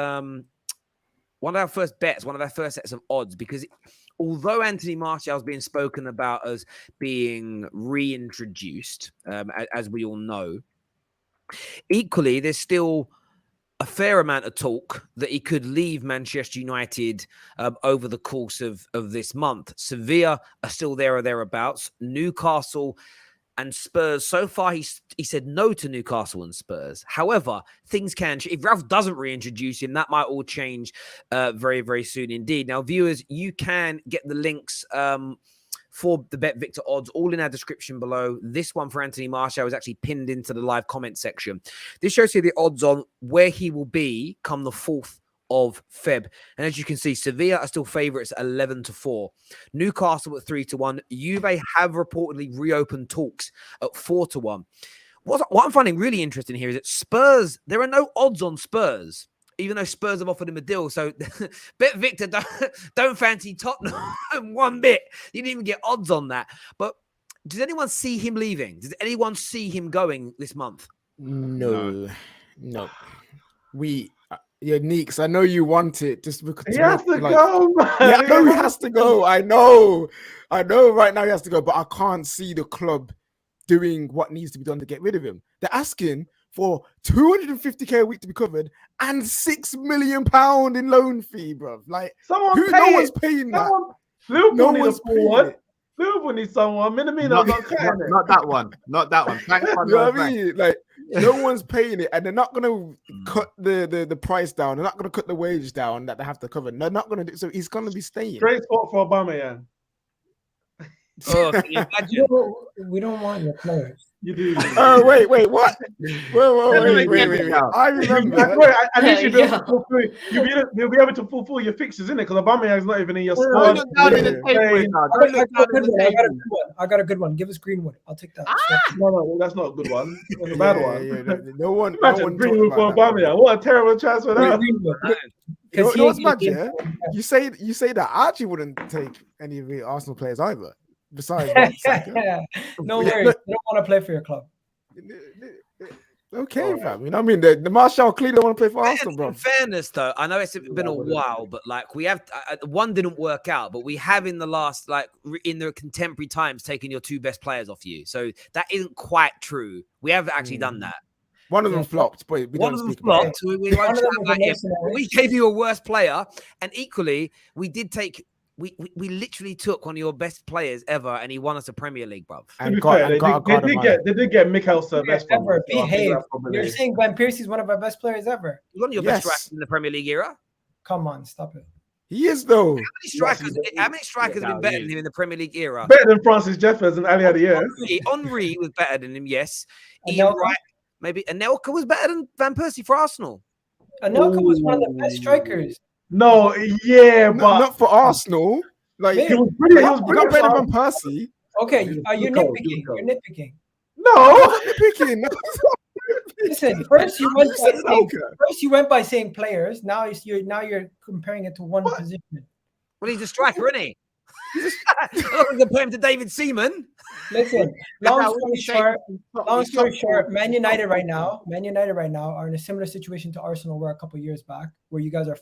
bets, one of our first sets of odds, because although Anthony Martial is being spoken about as being reintroduced, as we all know, equally, there's still a fair amount of talk that he could leave Manchester United over the course of this month. Sevilla are still there or thereabouts. Newcastle and Spurs, so far he said no to Newcastle and Spurs. However, things can change. If Ralf doesn't reintroduce him, that might all change very, very soon indeed. Now, viewers, you can get the links for the Bet Victor odds all in our description below. This one for Anthony Martial is actually pinned into the live comment section. This shows you the odds on where he will be come the 4th of Feb. And as you can see, Sevilla are still favourites at 11-4. Newcastle at 3-1. Juve have reportedly reopened talks at 4-1. What I'm finding really interesting here is that Spurs, there are no odds on Spurs. even though Spurs have offered him a deal. So Bet Victor don't fancy Tottenham one bit. You didn't even get odds on that. But does anyone see him leaving? Does anyone see him going this month? No. Neeks, I know you want it just because He has to go, man. Yeah, I know he has to go. I know right now he has to go, but I can't see the club doing what needs to be done to get rid of him. They're asking for 250k a week to be covered and £6 million in loan fee, bro. Like, no one's paying that. Liverpool needs a forward. Liverpool needs someone. Not that one. Not that one. Thank you know what I mean? Like, no one's paying it, and they're not going to cut the price down. They're not going to cut the wage down that they have to cover. They're not going to do so. He's going to be staying. Great spot for Aubameyang. Oh, can you imagine? We don't want your players. You do. Oh, wait, what? Wait. I remember. At least you'll be able to fulfill your fixtures, innit? Because Aubameyang's not even in your squad. I got a good one. Give us Greenwood. I'll take that. No, that's not a good one. That's a bad one. No one. Imagine Greenwood for Aubameyang. What a terrible transfer that. You know what's mad, yeah? You say that. I actually wouldn't take any of the Arsenal players either. Besides, no worries. You don't want to play for your club. Okay, fam. You know what I mean? The Marshall clearly don't want to play for Arsenal, bro. In fairness, though, I know it's been a while, but like we have one didn't work out, but we have in the last in the contemporary times taken your two best players off you. So that isn't quite true. We have actually done that. One of them flopped, but one of them flopped. We won't chat about him. We gave you a worse player, and equally, we did take. We literally took one of your best players ever, and he won us a Premier League, bruv. They did get Mikel Servette ever. Behave. You're saying Van Persie's one of our best players ever. He's one of your best strikers in the Premier League era. Come on, stop it. He is though. How many strikers have been better than him in the Premier League era? Better than Francis Jeffers and Ali Adier. Henry was better than him, yes. Ian Wright, maybe. Anelka was better than Van Persie for Arsenal. Anelka was one of the best strikers. No, yeah, but not for Arsenal. Like he was pretty. He was better than Percy. Okay, you're nitpicking. You're nitpicking. No, I'm not nitpicking. Listen, first you went by saying players. Now you're comparing it to one position. Well, he's a striker, isn't he? I'm not going to compare him to David Seaman. Listen, long story short, Man United right now are in a similar situation to Arsenal were a couple of years back, where you guys are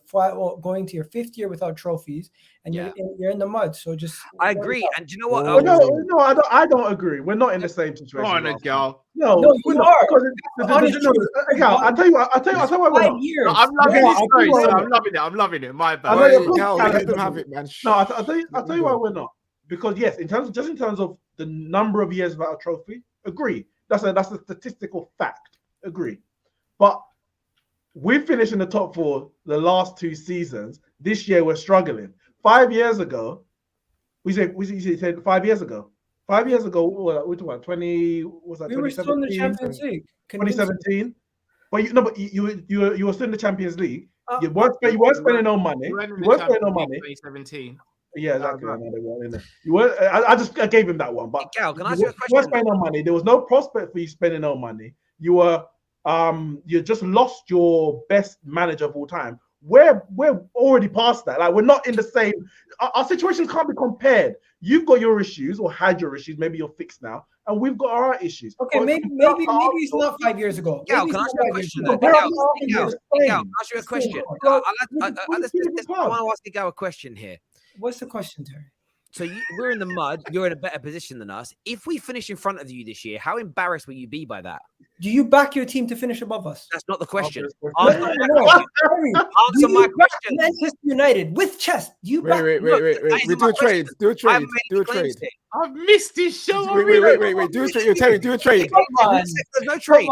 going to your 5th year without trophies, and you're in the mud. So I agree. And do you know what? No, I don't agree. We're not in the same situation. Come on, girl. No, you are. I'll tell you why we're not. I'm loving this story, so I'm loving it. My bad. Let them have it, man. No, I'll tell you why we're not. Because yes, in terms of the number of years without a trophy, agree. That's a statistical fact. Agree. But we finished in the top 4 the last 2 seasons. This year we're struggling. 5 years ago, we said 5 years ago. 5 years ago, we're talking about 20. Was that? We were still in the Champions League. 2017. But you were still in the Champions League. You weren't spending no money. You weren't spending no money. 2017. Yeah, exactly. I gave him that one. But Gal, can I ask you a question? You weren't spending no money. There was no prospect for you spending no money. You just lost your best manager of all time. We're already past that. Like, we're not in the same. Our situations can't be compared. You've got your issues or had your issues. Maybe you're fixed now, and we've got our issues. Okay, maybe it's not 5 years ago. Gal, can I ask you a question? Gal, can I ask you a question? I want to ask Gal a question here. What's the question, Terry? So we're in the mud. You're in a better position than us. If we finish in front of you this year, how embarrassed will you be by that? Do you back your team to finish above us? That's not the question. Answer my question. Manchester United with chest. Wait. We do a trade. Do a trade. I've missed this show. Wait. Do a trade. Terry, do a trade. Come on. There's no trade.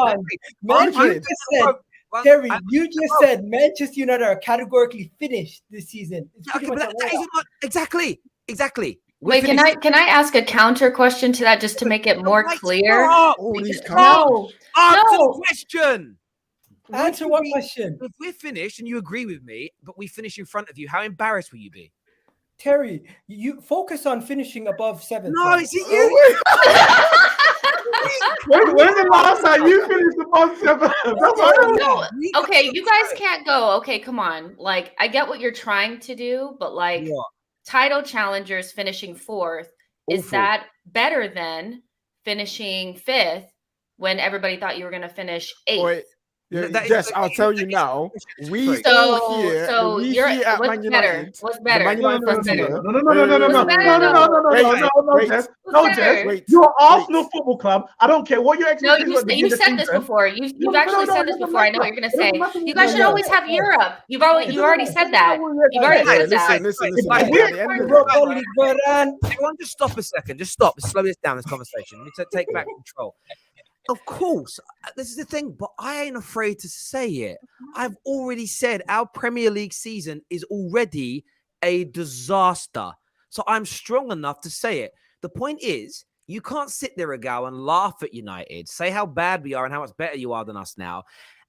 Terry, you just said Manchester United are categorically finished this season. Exactly. Wait, can I ask a counter question to that just to make it more clear? No. Answer the question. Answer what question? If we're finished and you agree with me, but we finish in front of you, how embarrassed will you be? Terry, you focus on finishing above 7. No, is it you? When's the last time you finished above 7? That's what I No, okay, you guys can't go. Okay, come on. Like, I get what you're trying to do, but like title challengers finishing 4th, is that better than finishing 5th when everybody thought you were going to finish 8th? Yes, I'll tell you now. So you're what's better? What's better? No, Jess. You're Arsenal Football Club. I don't care what your expectations. No, you said this before. You've actually said this before. I know what you're gonna say. You guys should always have Europe. You already said that. You've already said that. Listen. Everyone, just stop a second. Just stop. Slow this down. This conversation. We need to take back control. Of course, this is the thing, but I ain't afraid to say it. I've already said our Premier League season is already a disaster. So I'm strong enough to say it. The point is, you can't sit there, Agal, and laugh at United, say how bad we are and how much better you are than us now,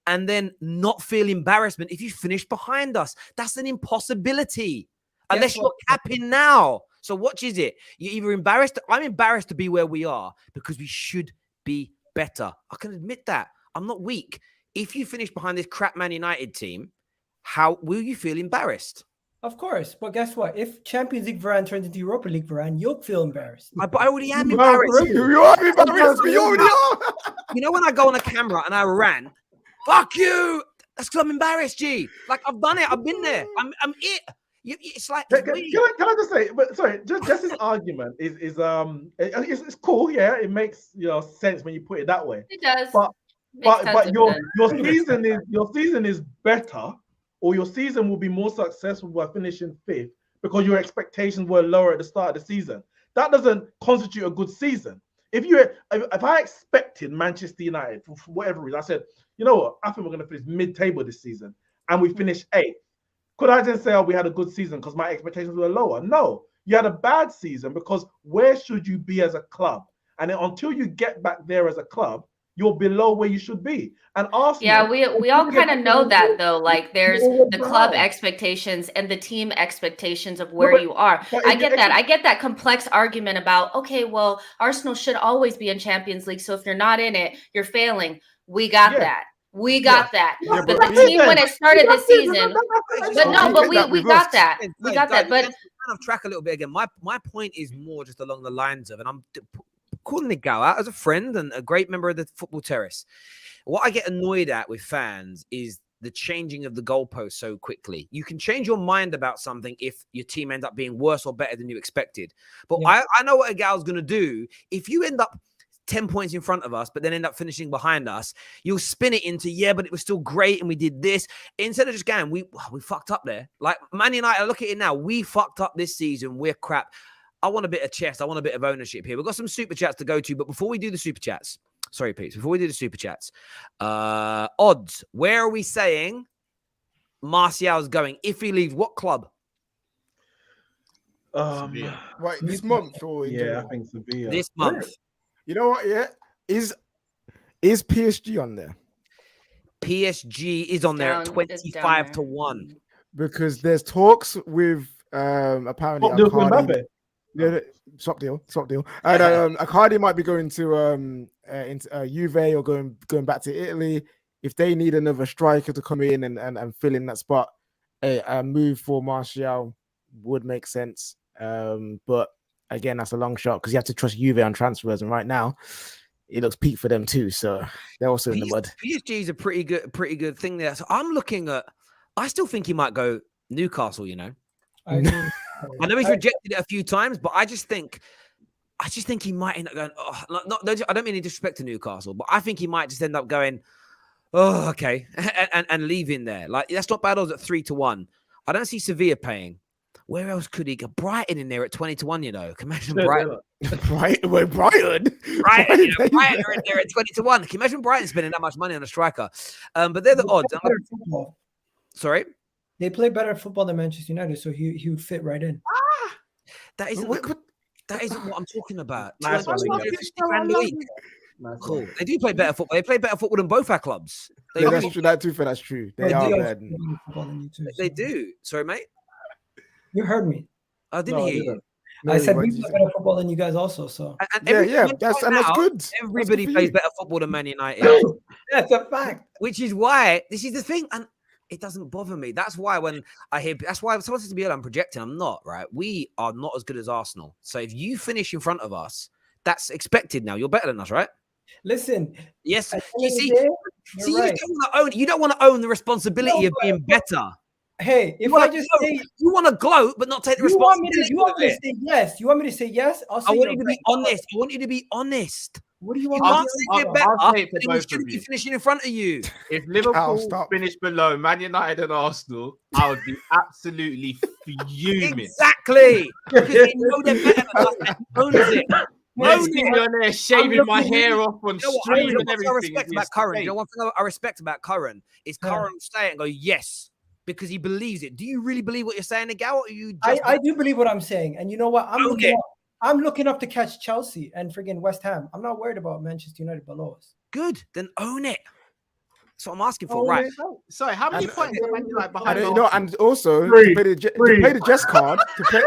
and then not feel embarrassment if you finish behind us. That's an impossibility, unless you're capping now. So what is it? You're either embarrassed. I'm embarrassed to be where we are because we should be better. I can admit that. I'm not weak. If you finish behind this crap Man United team, how will you feel embarrassed? Of course. But guess what? If Champions League Varane turns into Europa League Varane, you'll feel embarrassed. But I already am embarrassed. You are embarrassed. You already are. You know when I go on a camera and I ran, fuck you. That's because I'm embarrassed, G. Like, I've done it. I've been there. I'm it. It's like, can I just say? But sorry, just this argument is it's cool. Yeah, it makes sense when you put it that way. It does. But your season is better, or your season will be more successful by finishing 5th because your expectations were lower at the start of the season. That doesn't constitute a good season. If I expected Manchester United for whatever reason, I said, you know what, I think we're going to finish mid-table this season, and we finished 8th. Could I just say, we had a good season because my expectations were lower? No, you had a bad season because where should you be as a club? And then until you get back there as a club, you're below where you should be. And Arsenal, yeah, we all kind of know that though. Like there's the club expectations and the team expectations of where you are. I get that. I get that complex argument about, okay, well, Arsenal should always be in Champions League. So if you're not in it, you're failing. We got that. We got that. Yeah, but the team when it started this season, we got that. We got that. But kind of track a little bit again. My point is more just along the lines of, and I'm calling Nick Gow out as a friend and a great member of the Football Terrace. What I get annoyed at with fans is the changing of the goalposts so quickly. You can change your mind about something if your team ends up being worse or better than you expected. But I know what a gal's going to do. If you end up 10 points in front of us, but then end up finishing behind us, you'll spin it into, but it was still great and we did this. Instead of just going, we fucked up there. Like Man United, look at it now. We fucked up this season. We're crap. I want a bit of chest. I want a bit of ownership here. We've got some super chats to go to, but before we do the super chats, before we do the super chats, odds, where are we saying Martial's going? If he leaves, what club? Right, this month or I think Sevilla. This month. You know what? Yeah, is PSG on there? PSG is on there at 25 to 1 because there's talks with apparently swap deal. And Icardi might be going to Juve or going back to Italy. If they need another striker to come in and fill in that spot, a move for Martial would make sense. But again, that's a long shot because you have to trust Juve on transfers, and right now it looks peak for them too. So they're also in the mud. PSG is a pretty good thing there. So I'm looking at. I still think he might go Newcastle. I know he's rejected it a few times, but I just think he might end up going. I don't mean any disrespect to Newcastle, but I think he might just end up going. Oh, okay, and leaving there. Like that's not bad odds at 3 to 1. I don't see Sevilla paying. Where else could he go? Brighton in there at 20 to 1, Can you imagine Brighton? Brighton are in there at 20 to 1. Can you imagine Brighton spending that much money on a striker? But they're the odds. Sorry? They play better football than Manchester United, so he would fit right in. That isn't what I'm talking about. Nice one, cool. They do play better football. They play better football than both our clubs. That's true. That's true. They are better. They do. Sorry, mate. You heard me. I didn't hear you. I said what we did you play say? better football than you guys also. So That's good. Everybody for plays you. better football than Man United, that's a fact. which is why this is the thing, and it doesn't bother me. That's why when I hear, that's why someone says to me, I'm projecting. I'm not, right? We are not as good as Arsenal. So if you finish in front of us, that's expected now. You're better than us, right? Listen, Yes. at the You end of see, the day, you're right. you don't want to own the responsibility of being better. Hey, if You wanna I just gloat. say You want to gloat, but not take the you want me responsibility. to say yes. You want me to say yes? I'll say I want you're you to be right. honest. I want you to be honest. What do you You want me can't to say say? we're better, I'll say it for but then we both of shouldn't be you. finishing in front of you. If Liverpool stop. finished below Man United and Arsenal, I would be absolutely fuming. Exactly. Because they know they're better than us. And owns it. Next Own thing it. you're there shaving my looking- hair off on You know what? stream and I everything. respect about Curran. You know one thing I respect about Curran is Yeah. Curran will say it and go, yes, because he believes it. Do you really believe what you're saying, Nigel? Or are you just I do believe what I'm saying, and you know what? Own it. I'm looking up to catch Chelsea and friggin' West Ham. I'm not worried about Manchester United below us. good? Then own it. That's what I'm asking for, Own right? it. Sorry, how many And- points are Man United And, behind? you know, and also Three. to play the Jess card, to play,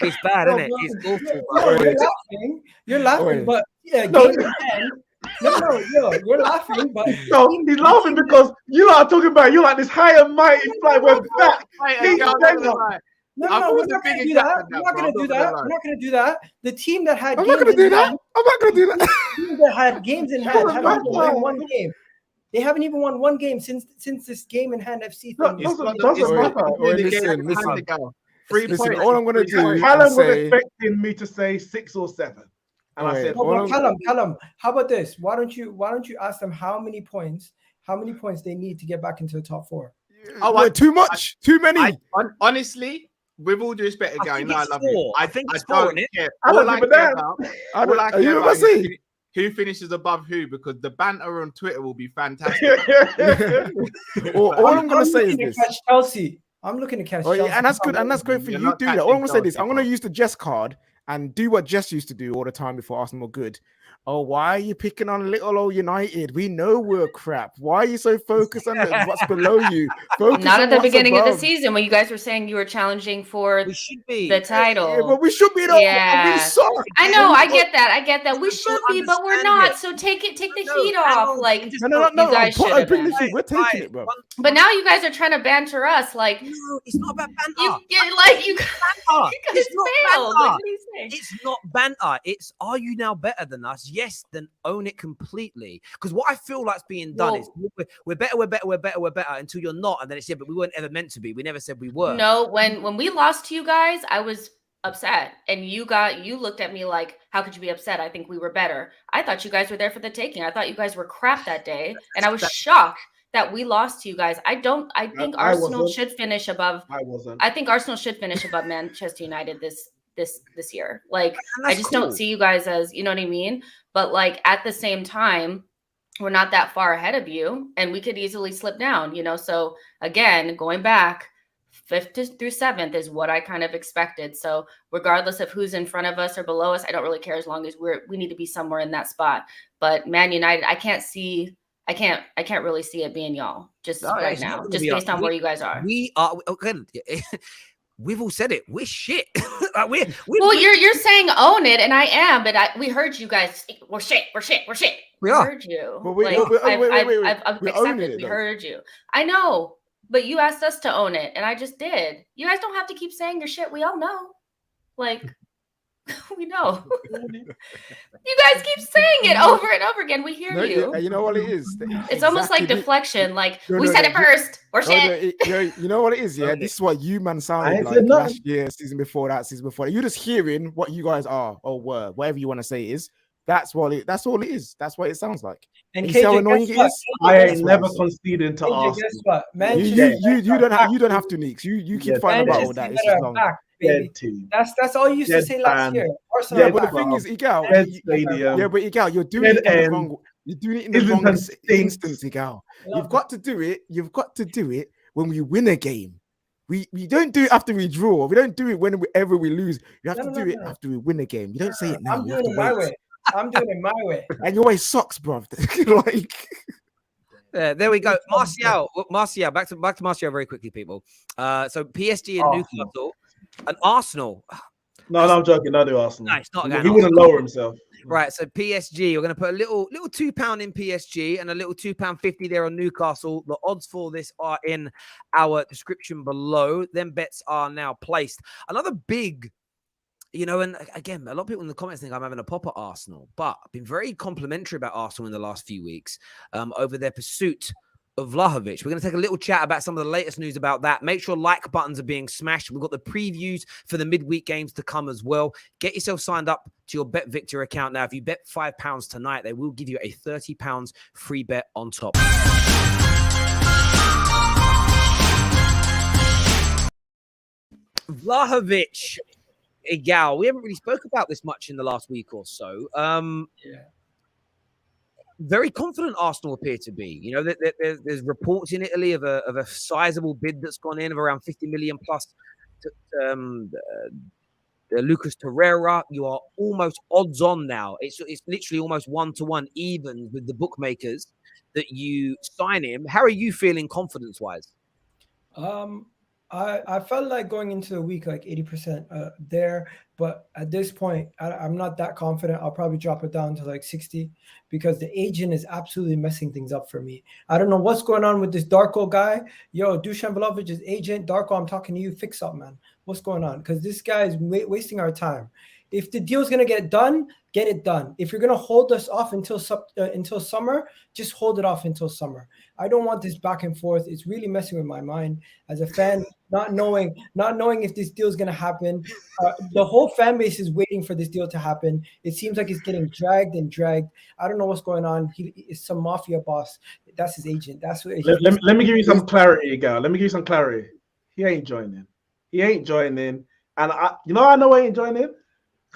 It's bad, No, isn't it? no, It's awful, no, bro. you're laughing, Wait. but yeah, No. game in hand. No, you're laughing, but No, he's laughing because you are talking about you like this high and mighty fly. We're back. Hey, He's I'm saying not gonna lie. no, I've we're got not the gonna bigger do gap that. than We're that, not bro. gonna I'm do not that. gonna We're lie. not gonna do that. The team that had I'm games not gonna in do that. hand, I'm not gonna do that. the team that had games in hand Doesn't haven't even matter. won one game. They haven't even won one game since this game in hand FC No, thing. It's doesn't not doesn't Wait, matter. wait, the game listen, at hand listen. to go. 3 Listen, points. all I'm gonna 3 do points. Callum was say- expecting me to say 6 or 7, and I Wait, said, all No, I'm- but Callum, how about this? Why don't you ask them how many points they need to get back into the top 4? Oh, Wait, too much, too many. Honestly, with all due respect, I Gary, think no, I it's love 4. you. I think it's 4, don't isn't it? care. I don't All I give a care damn. about, I all don't, I are care you about about to say? is who finishes above who, because the banter on Twitter will be fantastic. All I'm gonna say is looking to this. catch Chelsea. I'm looking to catch Oh, Chelsea. yeah, and that's good, and that's great for You're you. not Do that. catching All I'm gonna say this. Chelsea, I'm gonna bro. use the Jess card and do what Jess used to do all the time before Arsenal were good. Oh, why are you picking on little old United? We know we're crap. Why are you so focused on what's below you? Focus Not on at the what's beginning of the above. season when you guys were saying you were challenging for We should be. the title. Yeah, but we should be. We Yeah. suck. I know, I get that. We I should don't be, but we're understand not. it. So take the No, heat hang off. on, Like, just No. you guys should have been. We're taking it, bro. But now you guys are trying to banter us. Like, No, it's not about banter. you get like you banter. guys It's not failed. banter. Like, what are you saying? It's not banter. It's, are you now better than us? Yes, then own it completely. Because what I feel like's being done is we're better until you're not, and then it's but we weren't ever meant to be. We never said we were. No, when we lost to you guys, I was upset, and you looked at me like, how could you be upset? I think we were better. I thought you guys were there for the taking. I thought you guys were crap that day, and I was shocked that we lost to you guys. I think I Arsenal wasn't. should finish above. I wasn't. I think Arsenal should finish above Manchester United this year. Like, And I that's just cool. don't see you guys as, you know what I mean? But like at the same time, we're not that far ahead of you, and we could easily slip down, you know? So again, going back, 5th through 7th is what I kind of expected. So regardless of who's in front of us or below us, I don't really care as long as we need to be somewhere in that spot. But Man United, I can't really see it being y'all just right it's not now, gonna just be based us. on where you guys are. We are again. We've all said it. We're shit. Like, we're Well, you're saying own it, and I am, but we heard you guys. We're shit. We We are. heard you. But wait, Like, wait, I've we're owning accepted. it, We though. heard you. I know, but you asked us to own it, and I just did. You guys don't have to keep saying your shit. We all know. Like, we know. You guys keep saying it over and over again. We hear No, you. you know what it is. It's almost like Exactly. deflection. Like, No, we no, said no, it first. We're shit. You know what it is, yeah? Okay. This is what you man I sounded ain't like said nothing. last year, season before that, season before that. You're just hearing what you guys are or were, whatever you want to say it is. That's all it is. That's what it sounds like. And You see how KJ, annoying guess it what? is? I That's ain't what never it is. conceding to KJ, Arsenal. guess what? You Manchester, don't have to, Neeks. You keep Yeah, fighting about all Manchester that. It's United just are long. back, baby. Dead team. That's all you used to Dead say last fan. year. Arsenal Yeah, are but the back. thing is, Igal, Dead stadium. yeah, but Igal, you're doing it in the Dead wrong. You're doing it in the Islington wrong stinks. instance, Igal. You've got to do it. You've got to do it when we win a game. We don't do it after we draw. We don't do it whenever we lose. You have to do it after we win a game. You don't say it now. I'm You have doing to it my wait. way. I'm doing it my way. And your way sucks, bro. Like, There we go. Martial, back to Martial very quickly, people. So PSG and Newcastle and Arsenal. No, I'm joking. No, do Arsenal. No, it's not He wouldn't lower himself. Right, so PSG, we're going to put a little £2 in PSG and a little £2.50 there on Newcastle. The odds for this are in our description below. Them bets are now placed. Another big, and again, a lot of people in the comments think I'm having a pop at Arsenal, but I've been very complimentary about Arsenal in the last few weeks over their pursuit of Vlahovic. We're going to take a little chat about some of the latest news about that. Make sure like buttons are being smashed. We've got the previews for the midweek games to come as well. Get yourself signed up to your Bet Victor account now. If you bet £5 tonight, they will give you a £30 free bet on top. Vlahovic, Egal. We haven't really spoke about this much in the last week or so. Very confident Arsenal appear to be. There's reports in Italy of a sizable bid that's gone in of around 50 million plus to Lucas Torreira. You are almost odds on now. It's literally almost 1-to-1 even with the bookmakers that you sign him. How are you feeling confidence wise? I felt like going into the week like 80% there, but at this point, I'm not that confident. I'll probably drop it down to like 60 because the agent is absolutely messing things up for me. I don't know what's going on with this Darko guy. Yo, Dusan Vlahovic's agent. Darko, I'm talking to you. Fix up, man. What's going on? Because this guy is wasting our time. If the deal's going to get done, get it done. If you're going to hold us off until summer, just hold it off until summer. I don't want this back and forth. It's really messing with my mind as a fan, not knowing if this deal is going to happen. The whole fan base is waiting for this deal to happen. It seems like it's getting dragged. I don't know what's going on. He is some mafia boss. That's his agent. That's what. Let me give you some clarity, Gal. Let me give you some clarity. He ain't joining. And I know he ain't joining.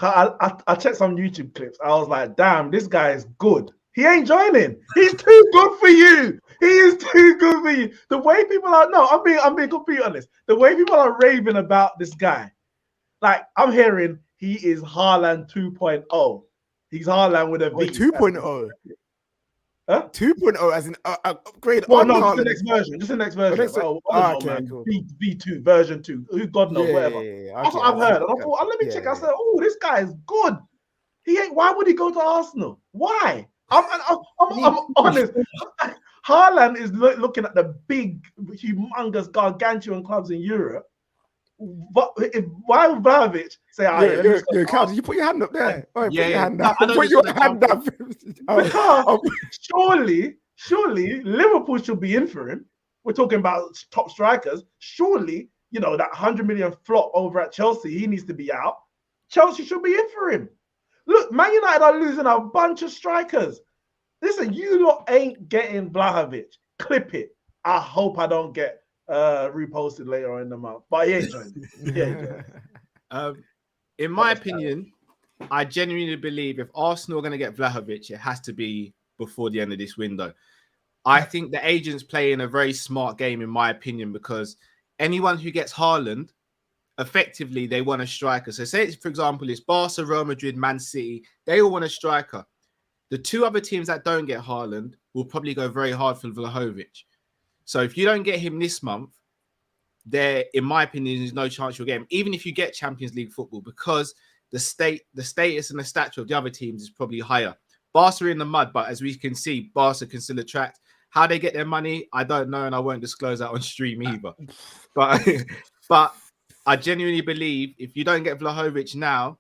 I checked some YouTube clips. I was like, damn, this guy is good. He ain't joining. He's too good for you. He is too good for you. The way people are, I'm being completely honest. The way people are raving about this guy, like I'm hearing he is Haaland 2.0. He's Haaland with a V. 2.0. Huh? 2.0 as an upgrade. Well, no, just the next version. Cool. V2 version 2. Who God knows, whatever. That's what I've heard. And I thought, let me check. I said, oh, this guy is good. He ain't. Why would he go to Arsenal? Why? I'm honest. Haaland is looking at the big, humongous, gargantuan clubs in Europe. But why would Vlahovic say, Carl, you put your hand up there? Put your hand up. Because surely Liverpool should be in for him. We're talking about top strikers. Surely, that 100 million flop over at Chelsea, he needs to be out. Chelsea should be in for him. Look, Man United are losing a bunch of strikers. Listen, you lot ain't getting Vlahovic. Clip it. I hope I don't get reposted later on in the month. But he ain't joining. In my opinion, I genuinely believe if Arsenal are going to get Vlahovic, it has to be before the end of this window. I think the agent's playing a very smart game, in my opinion, because anyone who gets Haaland, effectively, they want a striker. So say, for example, it's Barca, Real Madrid, Man City. They all want a striker. The two other teams that don't get Haaland will probably go very hard for Vlahovic. So if you don't get him this month, there, in my opinion, there's no chance you'll get him, even if you get Champions League football, because the status and the stature of the other teams is probably higher. Barca are in the mud, but as we can see, Barca can still attract. How they get their money, I don't know, and I won't disclose that on stream either. But I genuinely believe if you don't get Vlahovic now,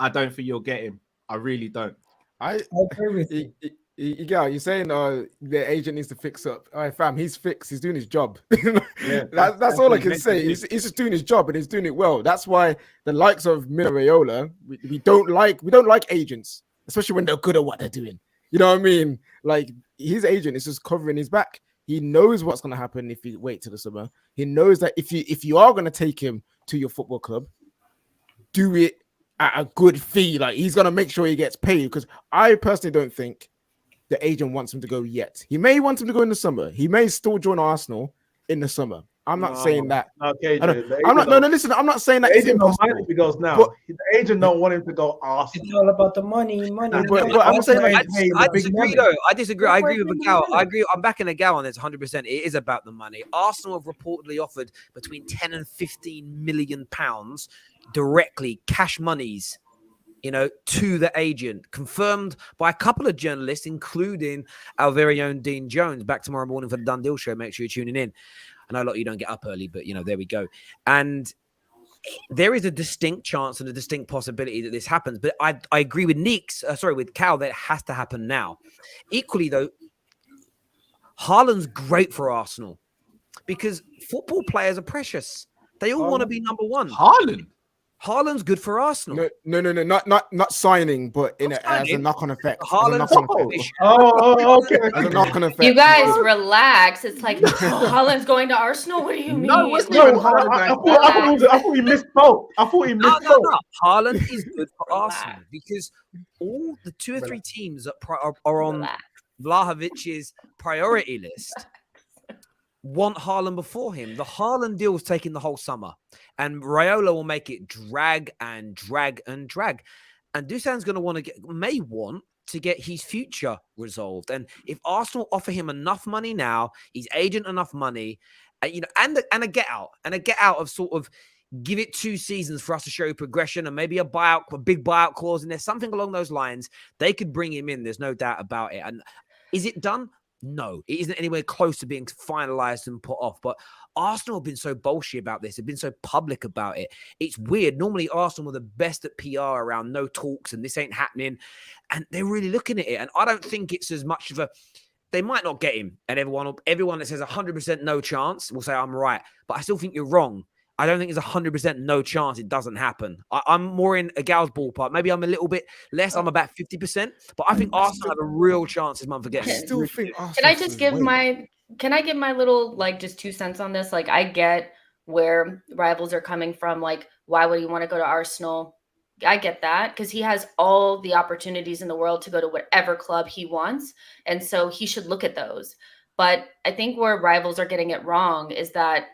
I don't think you'll get him. I really don't. I agree with you. You're saying the agent needs to fix up. All right, fam, he's fixed. He's doing his job. That's all I can say. He's just doing his job and he's doing it well. That's why the likes of Raiola, we don't like agents, especially when they're good at what they're doing. You know what I mean? Like his agent is just covering his back. He knows what's going to happen if you wait till the summer. He knows that if you are going to take him to your football club, do it at a good fee. Like he's going to make sure he gets paid, because I personally don't think the agent wants him to go yet. He may want him to go in the summer. He may still join Arsenal in the summer. I'm not saying that. Okay, I'm not. No, listen. I'm not saying that the it's agent don't mind impossible. if he goes now. But- The agent don't want him to go Arsenal. It's all about the money. But I'm saying, like, I disagree, though. I disagree. I agree with That's Gal. why I agree. I'm backing a Gal on this 100%. It is about the money. Arsenal have reportedly offered between 10 and 15 million pounds directly, cash monies, to the agent, confirmed by a couple of journalists, including our very own Dean Jones. Back tomorrow morning for the Done Deal show. Make sure you're tuning in. I know a lot of you don't get up early, but there we go. And there is a distinct chance and a distinct possibility that this happens. But I agree with with Cal, that it has to happen now. Equally, though, Haaland's great for Arsenal because football players are precious. They all want to be number one. Haaland's good for Arsenal. No, not signing, but as a knock-on effect. Haaland's okay. As a knock-on effect. You guys relax. It's like Haaland's going to Arsenal. What do you mean? No, I thought he misspoke. No. Haaland is good for Arsenal because all the 2 or 3 teams that are on Vlahovic's priority list want Haaland before him. The Haaland deal was taking the whole summer, and Raiola will make it drag and drag and drag. And Dusan's going to may want to get his future resolved. And if Arsenal offer him enough money now, his agent enough money, and a get out of sort of give it 2 seasons for us to show progression and maybe a big buyout clause in there, something along those lines, they could bring him in. There's no doubt about it. And is it done? No, it isn't anywhere close to being finalized and put off. But Arsenal have been so bullshit about this. They've been so public about it. It's weird. Normally, Arsenal were the best at PR around no talks and this ain't happening. And they're really looking at it. And I don't think it's as much of a... They might not get him. And everyone that says 100% no chance will say, I'm right. But I still think you're wrong. I don't think there's 100% no chance it doesn't happen. I'm more in a Gal's ballpark. Maybe I'm a little bit less. I'm about 50%. But I think Arsenal have a real chance this month of getting it. Still think Arsenal. Can I just give my little, just 2 cents on this? I get where rivals are coming from. Why would he want to go to Arsenal? I get that because he has all the opportunities in the world to go to whatever club he wants. And so he should look at those. But I think where rivals are getting it wrong is that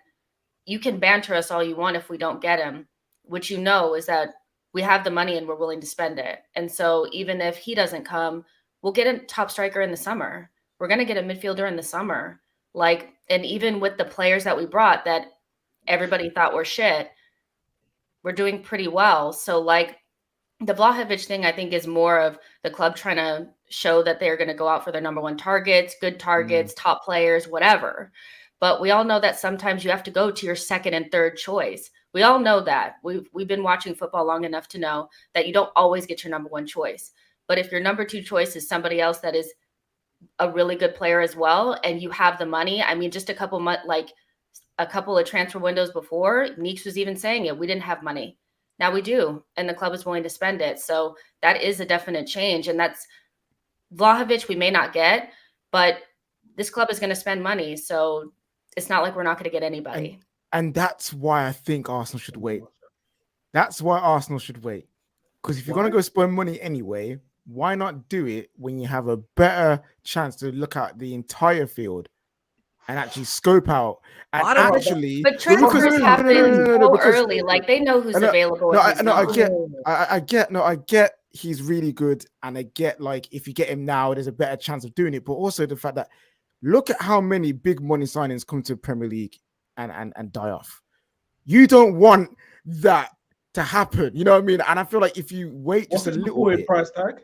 you can banter us all you want if we don't get him, which is that we have the money and we're willing to spend it. And so even if he doesn't come, we'll get a top striker in the summer. We're going to get a midfielder in the summer. And even with the players that we brought that everybody thought were shit, we're doing pretty well. So the Vlahovic thing, I think, is more of the club trying to show that they're going to go out for their number 1 targets, good targets, top players, whatever. But we all know that sometimes you have to go to your 2nd and 3rd choice. We all know that. We've been watching football long enough to know that you don't always get your number 1 choice. But if your number 2 choice is somebody else that is a really good player as well, and you have the money, just a couple of transfer windows before, Neeks was even saying it. We didn't have money. Now we do, and the club is willing to spend it. So that is a definite change, and that's Vlahovic we may not get, but this club is going to spend money. So it's not like we're not going to get anybody. And that's why I think Arsenal should wait. That's why Arsenal should wait. Because if you're going to go spend money anyway, why not do it when you have a better chance to look at the entire field and actually scope out and actually... But transfers happen so early. They know who's available. I get he's really good. And I get, if you get him now, there's a better chance of doing it. But also the fact that look at how many big money signings come to Premier League and die off. You don't want that to happen. You know what I mean? And I feel like if you wait just a little bit. Price tag?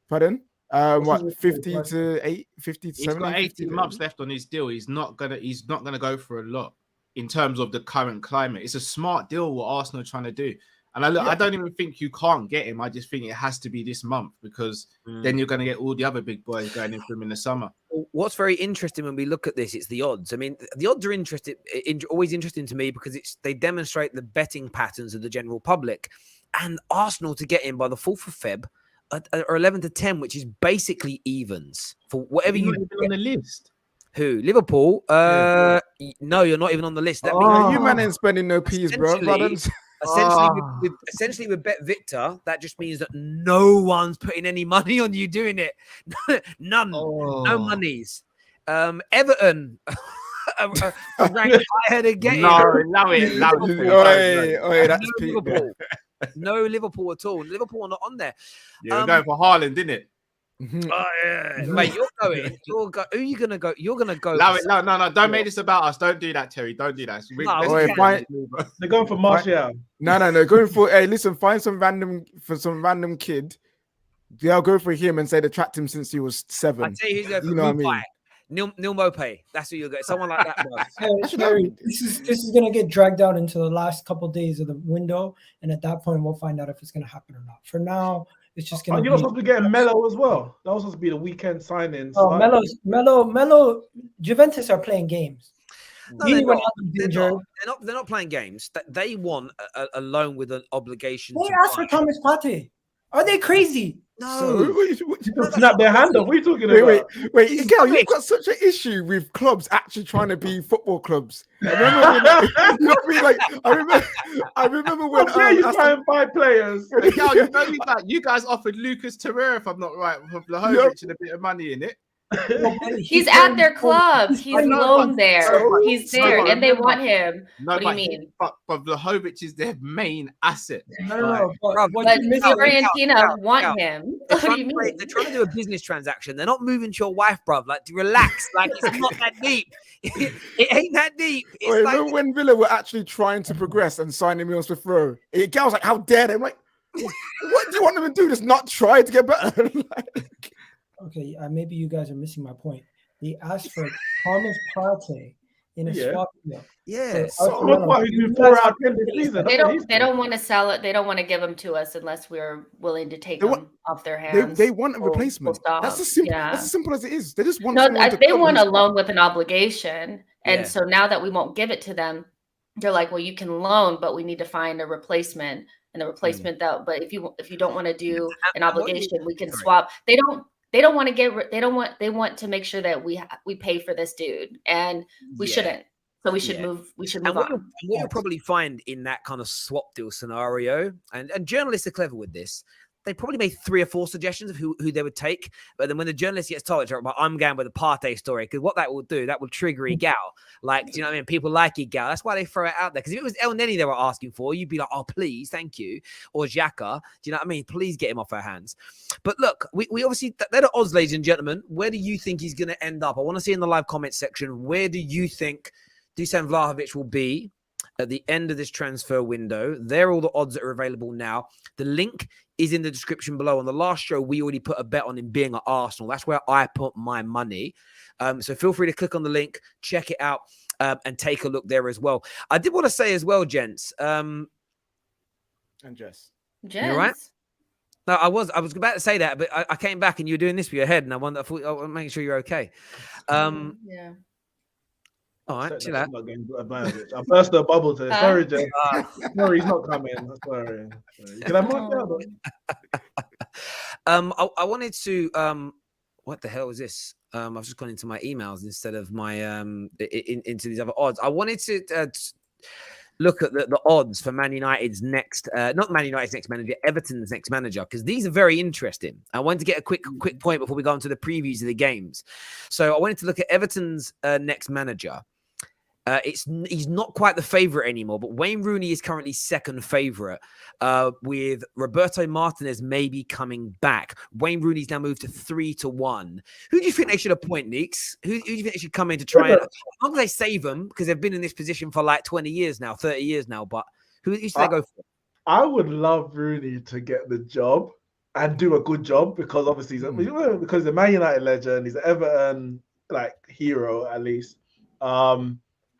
Pardon? 50 to 8, 50 to 7. He's got 18 months left on his deal. He's not gonna go for a lot in terms of the current climate. It's a smart deal what Arsenal are trying to do. And I don't even think you can't get him. I just think it has to be this month because then you're going to get all the other big boys going in for him in the summer. What's very interesting when we look at this, it's the odds. The odds are always interesting to me because they demonstrate the betting patterns of the general public. And Arsenal to get in by the 4th of Feb are 11 to 10, which is basically evens for whatever you on the list. Who? Liverpool? No, you're not even on the list. That means you man ain't spending no peas, bro. Essentially, with Bet Victor, that just means that no one's putting any money on you doing it. None. No monies. Everton a ranked ahead of game. No, allow it. That's No peak, Liverpool. No Liverpool at all. Liverpool are not on there. Yeah, we're going for Haaland, didn't it? Oh, yeah. Mate, you're going. Who are you gonna go? You're gonna go. No, don't make this about us. Don't do that, Terry. Don't do that. They're going for Martial. No. Going for listen, find some random kid. They'll go for him and say they tracked him since he was 7. I tell you who's going for know what I mean? Neil Mopay. That's who you'll get. Someone like that, bro. Harry, this is gonna get dragged out into the last couple of days of the window, and at that point we'll find out if it's gonna happen or not. For now, it's just gonna. You're not supposed to be getting Melo as well. That was supposed to be the weekend signing. Oh, Melo. Juventus are playing games. No, they're not playing games. They want a loan with an obligation. They asked for Thomas Partey. Are they crazy? No. Snap their hand up. What are you talking about? Wait, Miguel, you've got such an issue with clubs actually trying to be football clubs. I remember when you try and buy players. Miguel, you guys offered Lucas Torreira, if I'm not right, for Vlahovic and a bit of money in it. He's at their club. He's loaned there. He's there, and they want him. What do you mean? But Vlahovic is their main asset. No. But Fiorentina want him. What do you mean? They're trying to do a business transaction. They're not moving to your wife, bruv. Like, relax. Like, it's not that deep. It ain't that deep. Remember when Villa were actually trying to progress and signing Emil Smith Rowe? Gal was like, "How dare they?" I'm like, "What do you want them to do? Just not try to get better?" Okay, maybe you guys are missing my point. They asked for Thomas Partey in a swap deal. Yeah, they don't want to sell it. They don't want to give them to us unless we're willing to take them off their hands. They want a replacement. That's as simple as it is. They just want. They want a loan with an obligation, and so now that we won't give it to them, they're like, "Well, you can loan, but we need to find a replacement." And the replacement but if you don't want to do an obligation, we can swap. They don't want to they want to make sure that we pay for this dude, and we shouldn't. So we should move. We should move on. What you'll probably find in that kind of swap deal scenario, and journalists are clever with this. They probably made 3 or 4 suggestions of who they would take, but then when the journalist gets told, I'm going with the Partey story, because what that will do, that will trigger Igal. Like, do you know what I mean? People like Igal. That's why they throw it out there. Because if it was El Neni they were asking for, you'd be like, "Oh, please, thank you," or Xhaka. Do you know what I mean? Please get him off our hands. But look, we obviously they're the odds, ladies and gentlemen. Where do you think he's going to end up? I want to see in the live comment section. Where do you think Dusan Vlahovic will be at the end of this transfer window? They're all the odds that are available now. The link is in the description below. On the last show, we already put a bet on him being at Arsenal. That's where I put my money. So feel free to click on the link, check it out, and take a look there as well. I did want to say as well, gents. And Jess. You all right? No, I was about to say that, but I came back and you were doing this with your head, and I thought, I'm making sure you're okay. Yeah. All right, chill out. I burst the bubble today. Sorry, Jay. Sorry, he's not coming. Sorry. Can I mark out? I wanted to. What the hell is this? I've just gone into my emails instead of my into these other odds. I wanted to look at the odds for Man United's next, not Man United's next manager, Everton's next manager, because these are very interesting. I wanted to get a quick point before we go into the previews of the games. So I wanted to look at Everton's next manager. He's not quite the favorite anymore, but Wayne Rooney is currently second favorite, with Roberto Martinez maybe coming back. Wayne Rooney's now moved to 3-1. Who do you think they should appoint, Neeks? Who do you think they should come in to try and, as long as they save them, because they've been in this position for like 20 years now, 30 years now, but who should they go for? I would love Rooney to get the job and do a good job, because obviously because he's a Man United legend, he's an Everton hero at least.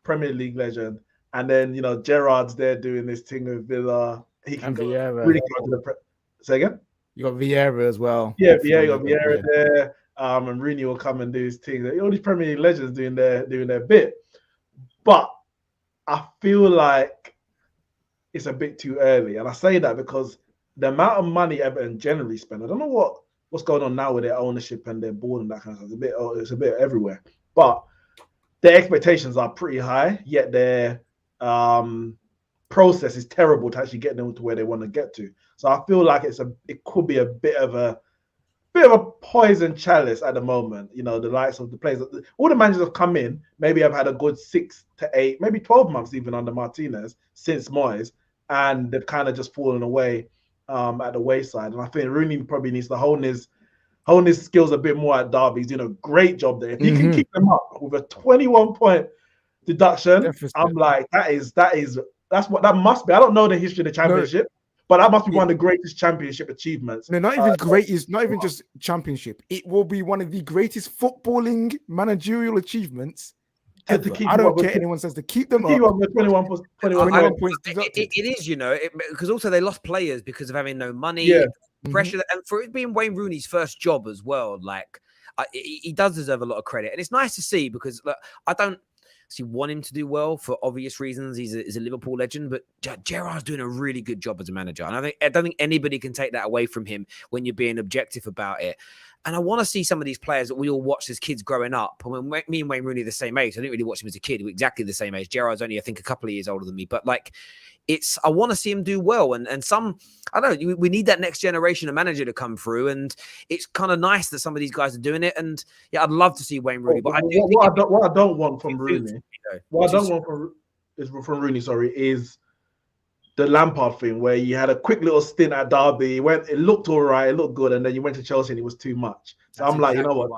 Premier League legend, and then Gerrard's there doing this thing with Villa. He can really go to the say again. You got Vieira as well. Yeah, you got Vieira there, and Rooney will come and do his thing. All these Premier League legends doing their bit, but I feel like it's a bit too early, and I say that because the amount of money Everton generally spend. I don't know what's going on now with their ownership and their board and that kind of stuff. It's a bit everywhere, but their expectations are pretty high, yet their process is terrible to actually get them to where they want to get to. So I feel like it could be a bit of a poison chalice at the moment. You know, the likes of the players, all the managers have come in. Maybe I've had a good 6 to 8, maybe 12 months even under Martinez since Moyes, and they've kind of just fallen away at the wayside. And I think Rooney probably needs to hone his skills a bit more at Derby. He's doing a great job there. If he can keep them up with a 21-point deduction, I'm like, that must be. I don't know the history of the championship. But that must be one of the greatest championship achievements. No, not even greatest, not even just championship. It will be one of the greatest footballing managerial achievements ever. I don't care anyone says to keep them up. 21 points. It is, you know, because also they lost players because of having no money, pressure, and for it being Wayne Rooney's first job as well. Like, he does deserve a lot of credit, and it's nice to see because look, I don't want him to do well for obvious reasons. He's a Liverpool legend, but Gerrard's doing a really good job as a manager. And I don't think anybody can take that away from him when you're being objective about it. And I want to see some of these players that we all watched as kids growing up. I mean, me and Wayne Rooney are the same age. I didn't really watch him as a kid. We're exactly the same age. Gerrard's only, I think, a couple of years older than me. But like, I want to see him do well. And some, I don't know, we need that next generation of manager to come through. And it's kind of nice that some of these guys are doing it. And yeah, I'd love to see Wayne Rooney. But what I don't want from Rooney, is the Lampard thing where you had a quick little stint at Derby. It looked all right, it looked good, and then you went to Chelsea and it was too much. So I'm like, you know what?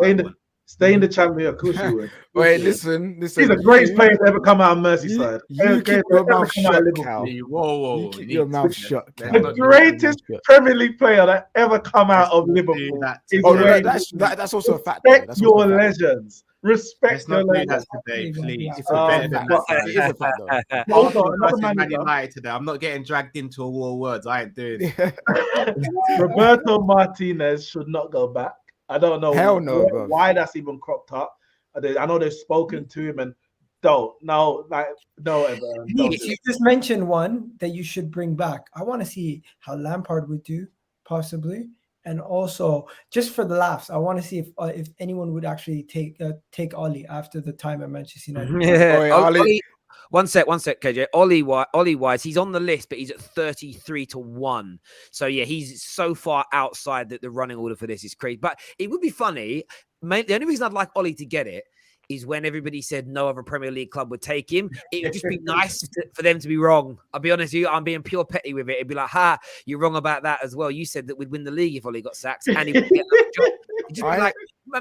Stay in the Champions League. Of course you would. Wait, listen. He's the greatest player to ever come out of Merseyside. You keep your mouth shut, Cal. Whoa. Keep your mouth shut. The greatest Premier League player that ever come out of Liverpool. That's also a fact. Respect your legends. Respect your legends. Today, please. It's a fact. Man United today. I'm not getting dragged into a war of words. I ain't doing it. Roberto Martinez should not go back. I don't know why that's even cropped up. I know they've spoken to him and no. You just mentioned one that you should bring back. I want to see how Lampard would do, possibly, and also just for the laughs, I want to see if anyone would actually take Ollie after the time at Manchester United. Yeah. Ollie. One sec, KJ. Ollie Wise, he's on the list, but he's at 33-1. So yeah, he's so far outside that the running order for this is crazy. But it would be funny. The only reason I'd like Ollie to get it is when everybody said no other Premier League club would take him. It would just be nice for them to be wrong. I'll be honest with you, I'm being pure petty with it. It'd be like, you're wrong about that as well. You said that we'd win the league if Ollie got sacked, and he would get another job. Just like,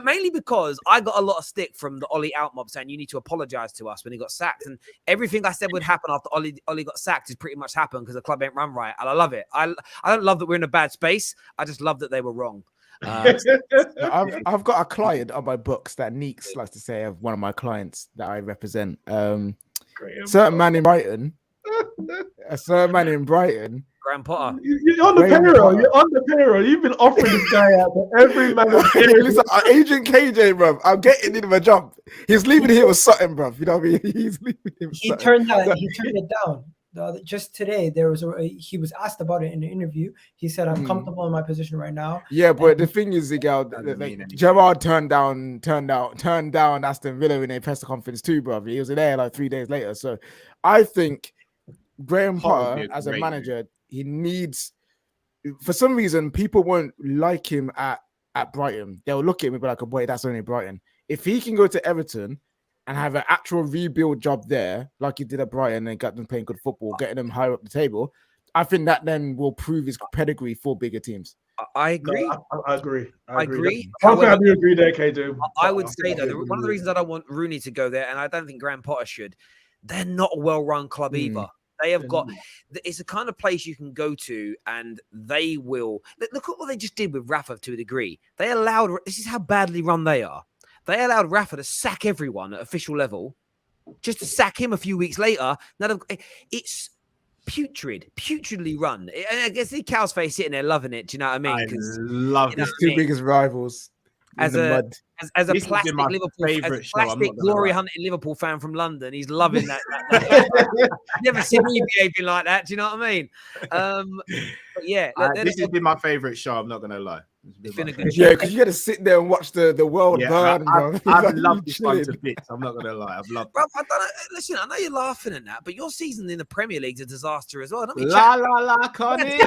mainly because I got a lot of stick from the Ollie out mob saying you need to apologize to us when he got sacked, and everything I said would happen after Ollie got sacked has pretty much happened because the club ain't run right, and I love it. I don't love that we're in a bad space. I just love that they were wrong. I've got a client on my books that Neeks likes to say of one of my clients that I represent. Certain man in Brighton. Graham Potter. You're on the payroll. You've been offering this guy out to every man. Listen, Agent KJ, bro. I'm getting him a jump. He's leaving here with something, bro. You know what I mean? He's leaving him. He turned it down. Just today, he was asked about it in an interview. He said, "I'm comfortable in my position right now." Yeah, but the thing is, Gerrard turned down Aston Villa in a press conference too, bro. He was there like 3 days later. So I think Graham Potter, as a manager, he needs. For some reason, people won't like him at Brighton. They'll look at him and be like, "Oh boy, that's only Brighton." If he can go to Everton and have an actual rebuild job there, like he did at Brighton, and got them playing good football, getting them higher up the table, I think that then will prove his pedigree for bigger teams. I agree. No, I agree. I agree. How can you agree there, KJ? I would say though, one of the reasons I don't want Rooney to go there, and I don't think Graham Potter should, they're not a well-run club either. They have got, it's the kind of place you can go to and they will, look at what they just did with Rafa to a degree. They allowed, this is how badly run they are. They allowed Rafa to sack everyone at official level, just to sack him a few weeks later. Now, it's putridly run. I guess the cow's face sitting there loving it. Do you know what I mean? I love his two biggest rivals. As a plastic Liverpool, glory hunting Liverpool fan from London, he's loving that. Never seen me behaving like that. Do you know what I mean? But yeah, this has been my favorite show. I'm not gonna lie. Yeah, because you got to sit there and watch the world burn, bro. I've loved this one to bits. I'm not gonna lie. I've loved. Bro, listen, I know you're laughing at that, but your season in the Premier League's a disaster as well. Don't la, Connie. Do you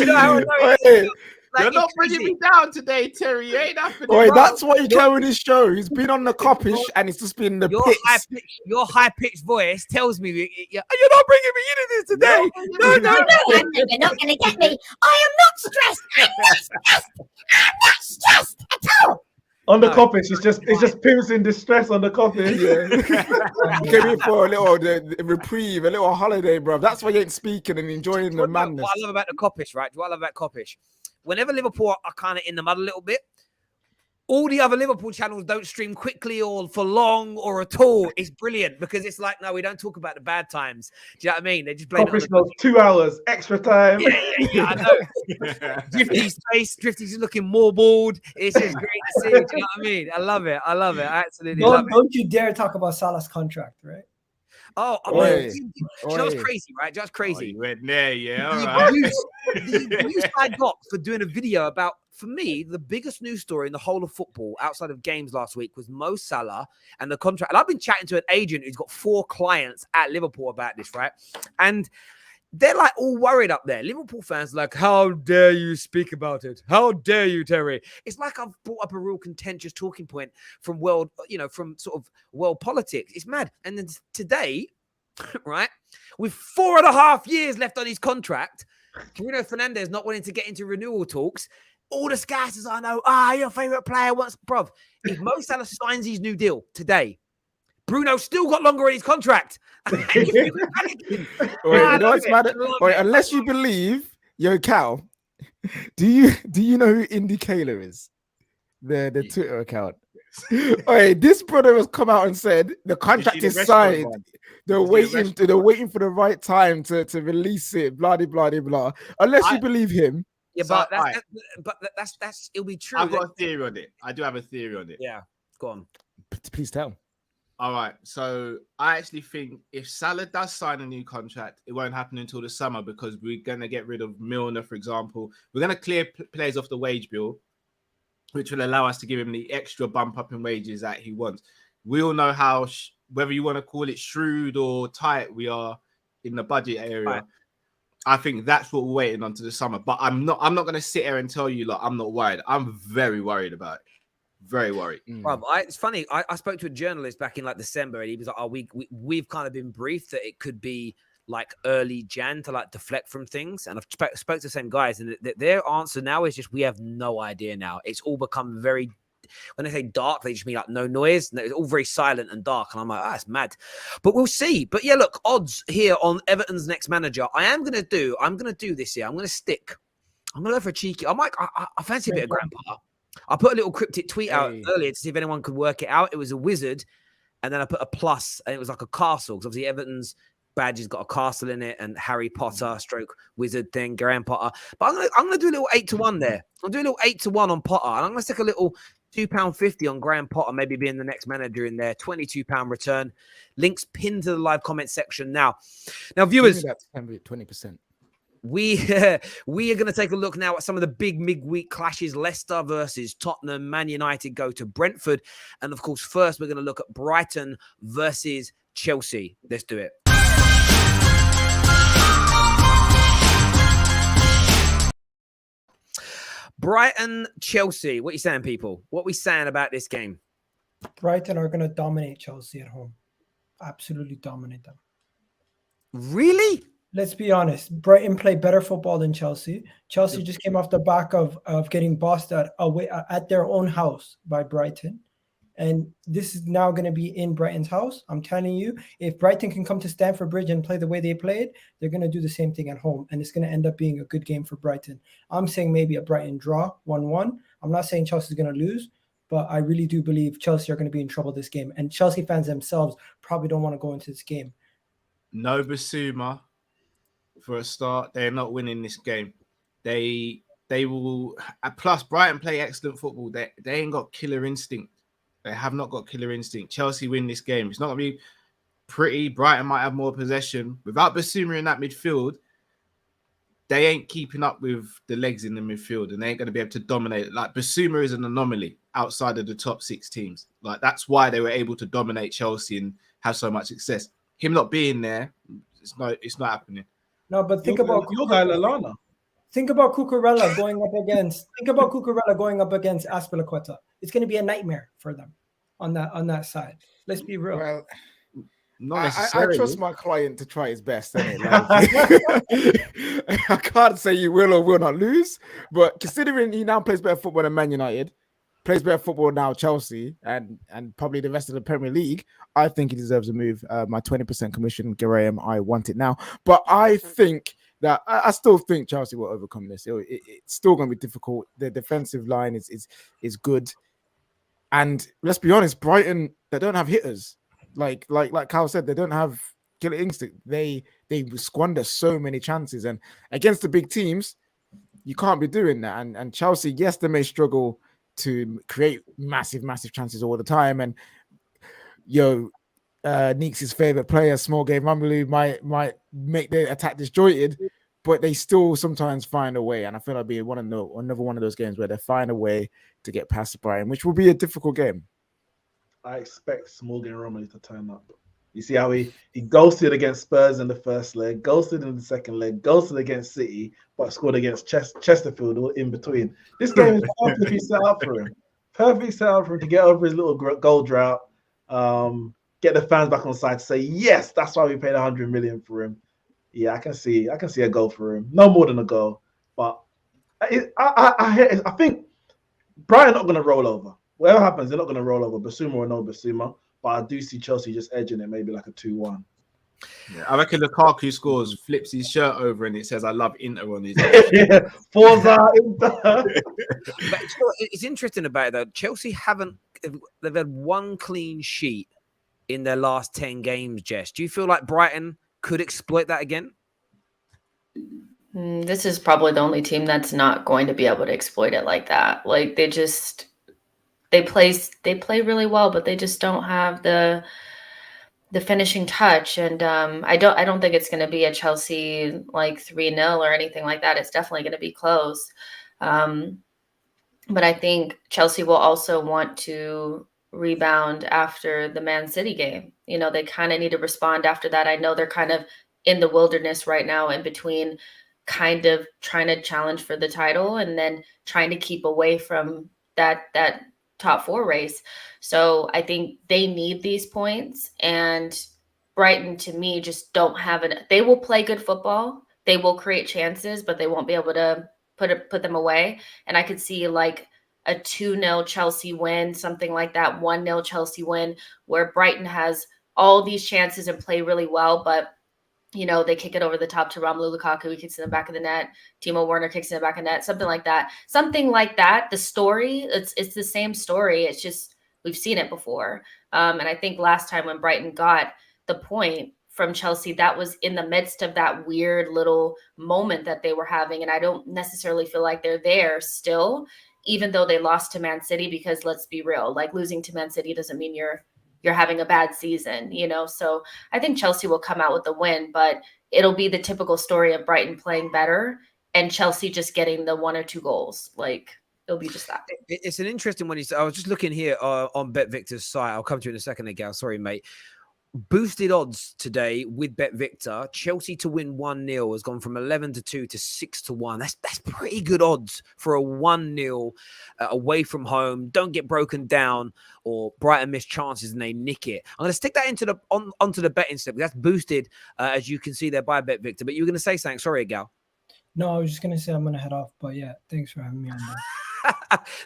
know how I know? You're not bringing me down today, Terry. You ain't happening. Wait, that's what he can with his show. He's been on the coppish and it's just been the pits. Your high-pitched voice tells me you're not bringing me into this today. No, you're not going to get me. I am not stressed. I'm not stressed at all. On the coppish, it's just Pims in distress on the coppish. Yeah. Came in for a little reprieve, a little holiday, bro. That's why you ain't speaking and enjoying the madness. What I love about the coppish, right? What I love about coppish, whenever Liverpool are kind of in the mud a little bit, all the other Liverpool channels don't stream quickly or for long or at all. It's brilliant because it's like, no, we don't talk about the bad times. Do you know what I mean? They just blame it on 2 hours extra time. Yeah, I know. Drifty's face, Drifty's looking more bored. It's just great to see. Do you know what I mean? I love it. I absolutely love it. Don't you dare talk about Salah's contract, right? Oh, you know what's crazy, right? Just crazy. You went there, yeah. All right. The news I got for doing a video about, for me, the biggest news story in the whole of football outside of games last week was Mo Salah and the contract. And I've been chatting to an agent who's got 4 clients at Liverpool about this, right? And they're like all worried up there. Liverpool fans are like, how dare you speak about it? How dare you, Terry? It's like I've brought up a real contentious talking point from from sort of world politics. It's mad. And then today, right, with 4.5 years left on his contract, Bruno Fernandes not wanting to get into renewal talks, all the scousers I know, your favourite player wants, bruv. If Mo Salah signs his new deal today, Bruno's still got longer in his contract. Wait, you know what's mad? Wait, unless you believe, Cal, do you know who Indy Kaler is? The Twitter account. Wait, this brother has come out and said the contract is signed. They're waiting for the right time to release it. Blah blah blah blah. Unless you believe him. Yeah, but that's it'll be true. I've got a theory on it. I do have a theory on it. Yeah, go on. Please tell. All right. So I actually think if Salah does sign a new contract, it won't happen until the summer because we're going to get rid of Milner, for example. We're going to clear players off the wage bill, which will allow us to give him the extra bump up in wages that he wants. We all know how, whether you want to call it shrewd or tight, we are in the budget area. Right. I think that's what we're waiting on to the summer. But I'm not going to sit here and tell you, like, I'm not worried. I'm very worried about it. Very worried. Well, it's funny. I spoke to a journalist back in like December, and he was like, we've kind of been briefed that it could be like early Jan to like deflect from things. And I've spoke to the same guys, and their answer now is just, we have no idea now. It's all become very, when they say dark, they just mean like no noise. It's all very silent and dark. And I'm like, it's mad. But we'll see. But yeah, look, odds here on Everton's next manager. I'm going to do this year. I'm going to go for a cheeky. I fancy a bit of Grandpa. I put a little cryptic tweet out earlier to see if anyone could work it out. It was a wizard, and then I put a plus, and it was like a castle. Because obviously Everton's badge has got a castle in it, and Harry Potter stroke wizard thing, Graham Potter. But I'm gonna do a little 8-1 there. I'll do a little 8-1 on Potter, and I'm gonna stick a little £2.50 on Graham Potter, maybe being the next manager in there. £22 return. Links pinned to the live comment section now. Now, viewers, that's 20%. We are going to take a look now at some of the big midweek clashes. Leicester versus Tottenham, Man United go to Brentford. And of course, first, we're going to look at Brighton versus Chelsea. Let's do it. Brighton, Chelsea. What are you saying, people? What are we saying about this game? Brighton are going to dominate Chelsea at home. Absolutely dominate them. Really? Let's be honest. Brighton play better football than Chelsea. Chelsea just came off the back of getting bossed at their own house by Brighton. And this is now going to be in Brighton's house. I'm telling you, if Brighton can come to Stamford Bridge and play the way they played, they're going to do the same thing at home. And it's going to end up being a good game for Brighton. I'm saying maybe a Brighton draw, 1-1. I'm not saying Chelsea's going to lose, but I really do believe Chelsea are going to be in trouble this game. And Chelsea fans themselves probably don't want to go into this game. No Basuma. For a start, they're not winning this game. They will. Plus, Brighton play excellent football. They ain't got killer instinct. They have not got killer instinct. Chelsea win this game. It's not gonna be pretty. Brighton might have more possession. Without Basuma in that midfield, they ain't keeping up with the legs in the midfield, and they ain't gonna be able to dominate. Like, Basuma is an anomaly outside of the top 6 teams. Like, that's why they were able to dominate Chelsea and have so much success. Him not being there, it's not happening. No, but think about your guy Lallana. Think about Cucurella going up against. Think about Cucurella going up against Azpilicueta. It's going to be a nightmare for them on that side. Let's be real. Well, Not I necessarily. trust my client to try his best. Like, I can't say you will or will not lose, but considering he now plays better football than Man United, plays better football now Chelsea, and probably the rest of the Premier League, I think he deserves a move. My 20% commission, Graham, I want it now. But I think that I still think Chelsea will overcome this. It's still going to be difficult. The defensive line is good, and let's be honest, Brighton, they don't have hitters. Like Kyle said, they don't have killer instinct. They squander so many chances, and against the big teams, you can't be doing that. And Chelsea, yes, they may struggle to create massive chances all the time. And Neeks' favorite player, Small Game Rumbley, might make their attack disjointed, but they still sometimes find a way. And I feel like it'll be another one of those games where they find a way to get past Brighton, which will be a difficult game. I expect Small Game Romilly to turn up. You see how he ghosted against Spurs in the first leg, ghosted in the second leg, ghosted against City, but scored against Chesterfield all in between. This game is perfectly set up for him. Perfectly set up for him to get over his little goal drought, get the fans back on side to say, yes, that's why we paid 100 million for him. Yeah, I can see a goal for him. No more than a goal. But I think Brighton not going to roll over. Whatever happens, they're not going to roll over, Basuma or no Basuma. But I do see Chelsea just edging it, maybe like a 2-1. Yeah, I reckon Lukaku scores, flips his shirt over, and it says, I love Inter on his Yeah, Forza Inter. But it's interesting about it, though. Chelsea they've had one clean sheet in their last 10 games, Jess. Do you feel like Brighton could exploit that again? This is probably the only team that's not going to be able to exploit it like that. Like they play really well, but they just don't have the finishing touch. And I don't think it's going to be a Chelsea like 3-0 or anything like that. It's definitely going to be close. But I think Chelsea will also want to rebound after the Man City game. They kind of need to respond after that. I know they're kind of in the wilderness right now, in between kind of trying to challenge for the title and then trying to keep away from that top 4 race. So I think they need these points, and Brighton, to me, just don't have it. They will play good football. They will create chances, but they won't be able to put them away. And I could see like a 2-0 Chelsea win, something like that, 1-0 Chelsea win, where Brighton has all these chances and play really well, but they kick it over the top to Romelu Lukaku. He kicks in the back of the net. Timo Werner kicks in the back of the net. Something like that. The story, it's the same story. It's just we've seen it before. And I think last time when Brighton got the point from Chelsea, that was in the midst of that weird little moment that they were having. And I don't necessarily feel like they're there still, even though they lost to Man City, because let's be real, like losing to Man City doesn't mean you're having a bad season, So I think Chelsea will come out with the win, but it'll be the typical story of Brighton playing better and Chelsea just getting the 1 or 2 goals. Like it'll be just that. It's an interesting one. I was just looking here on BetVictor's site. I'll come to you in a second, Gal. Sorry, mate. Boosted odds today with BetVictor. Chelsea to win 1-0 has gone from 11-2 to 6-1. That's pretty good odds for a 1-0 away from home. Don't get broken down, or Brighton miss chances and they nick it. I'm going to stick that into onto the betting slip. That's boosted, as you can see there by BetVictor. But you were going to say something. Sorry, Gal. No, I was just going to say I'm going to head off. But yeah, thanks for having me on there.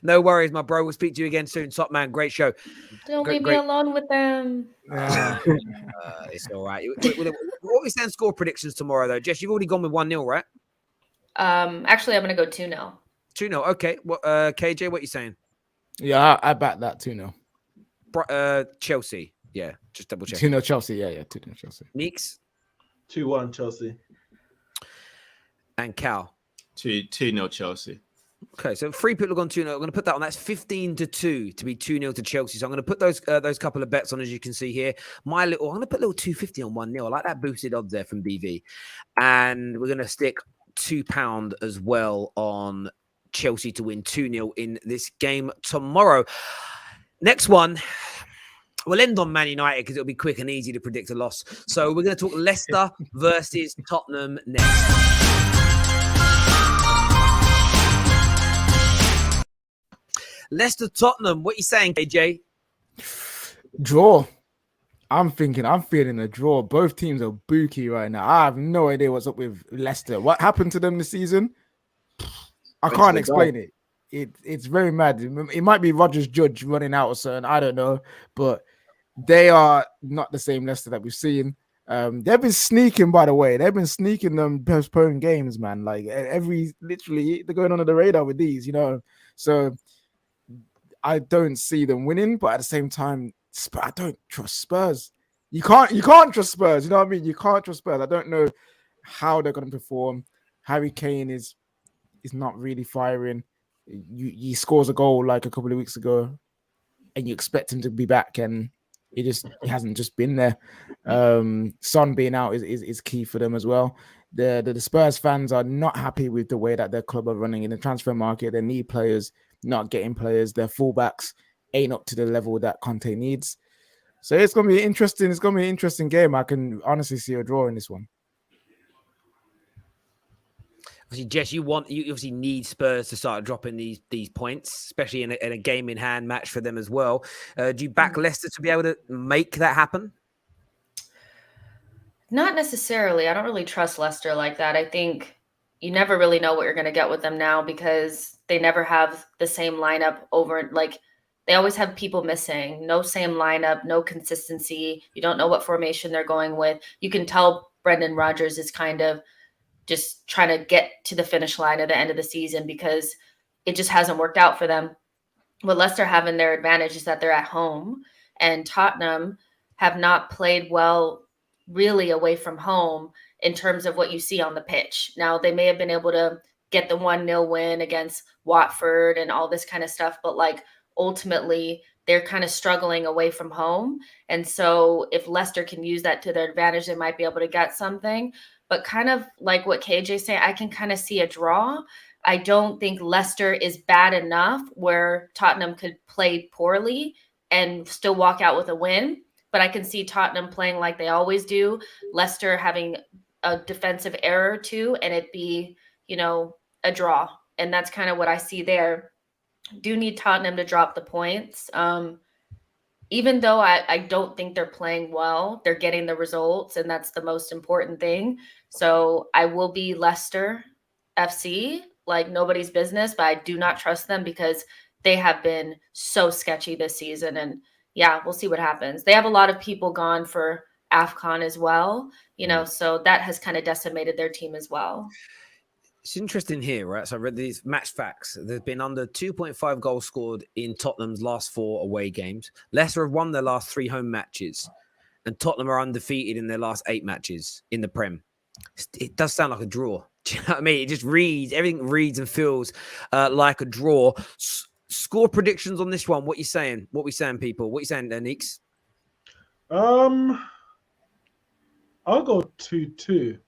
No worries, my bro. We'll speak to you again soon. Top man, great show. Don't leave me alone with them. It's all right. What are we saying score predictions tomorrow, though? Jess, you've already gone with 1-0, right? Actually, I'm going to go 2-0. 2-0. Okay. KJ, what are you saying? Yeah, I back that 2-0. Chelsea. Yeah, just double check. 2-0 Chelsea. Yeah, 2-0 Chelsea. Meeks? 2-1 Chelsea. And Cal? 2-0 Chelsea. Okay, so 3 people have gone 2-0. I'm going to put that on. That's 15-2 to be 2-0 to Chelsea. So I'm going to put those couple of bets on, as you can see here. I'm going to put a little 250 on 1-0. I like that boosted odds there from BV. And we're going to stick £2 as well on Chelsea to win 2-0 in this game tomorrow. Next one. We'll end on Man United because it'll be quick and easy to predict a loss. So we're going to talk Leicester versus Tottenham next. Leicester Tottenham. What are you saying, KJ? Draw. I'm feeling a draw. Both teams are booky right now. I have no idea what's up with Leicester. What happened to them this season? I can't explain it. It's very mad. It might be Rodgers Judge running out or something. I don't know. But they are not the same Leicester that we've seen. They've been sneaking, by the way. They've been sneaking them postponed games, man. Like literally, they're going under the radar with these, you know. So I don't see them winning, but at the same time, I don't trust Spurs. You can't trust Spurs. You know what I mean? You can't trust Spurs. I don't know how they're going to perform. Harry Kane is not really firing. He scores a goal like a couple of weeks ago, and you expect him to be back, and he hasn't just been there. Son being out is key for them as well. The Spurs fans are not happy with the way that their club are running in the transfer market. They need players, not getting players. Their fullbacks ain't up to the level that Conte needs. So it's gonna be interesting. It's gonna be an interesting game. I can honestly see a draw in this one. Obviously, Jess, you obviously need Spurs to start dropping these points, especially in a game in hand match for them as well. Do you back Leicester to be able to make that happen? Not necessarily. I don't really trust Leicester like that. I think you never really know what you're going to get with them now because they never have the same lineup over. Like they always have people missing. No same lineup, no consistency. You don't know what formation they're going with. You can tell Brendan Rodgers is kind of just trying to get to the finish line at the end of the season because it just hasn't worked out for them. What Leicester have in their advantage is that they're at home, and Tottenham have not played well really away from home in terms of what you see on the pitch. Now, they may have been able to get the 1-0 win against Watford and all this kind of stuff, but like ultimately they're kind of struggling away from home. And so if Leicester can use that to their advantage, they might be able to get something. But kind of like what KJ's saying, I can kind of see a draw. I don't think Leicester is bad enough where Tottenham could play poorly and still walk out with a win. But I can see Tottenham playing like they always do, Leicester having a defensive error or two, and it be, a draw. And that's kind of what I see there. Do need Tottenham to drop the points. Even though I don't think they're playing well, they're getting the results, and that's the most important thing. So I will be Leicester FC, like nobody's business, but I do not trust them because they have been so sketchy this season. And yeah, we'll see what happens. They have a lot of people gone for AFCON as well, so that has kind of decimated their team as well. It's interesting here, right? So I read these match facts. There's been under 2.5 goals scored in Tottenham's last 4 away games. Leicester have won their last 3 home matches, and Tottenham are undefeated in their last 8 matches in the Prem. It does sound like a draw. Do you know what I mean? It just everything reads and feels like a draw. Score predictions on this one. What you saying? What we saying, people? What you saying, Neeks? I'll go 2-2.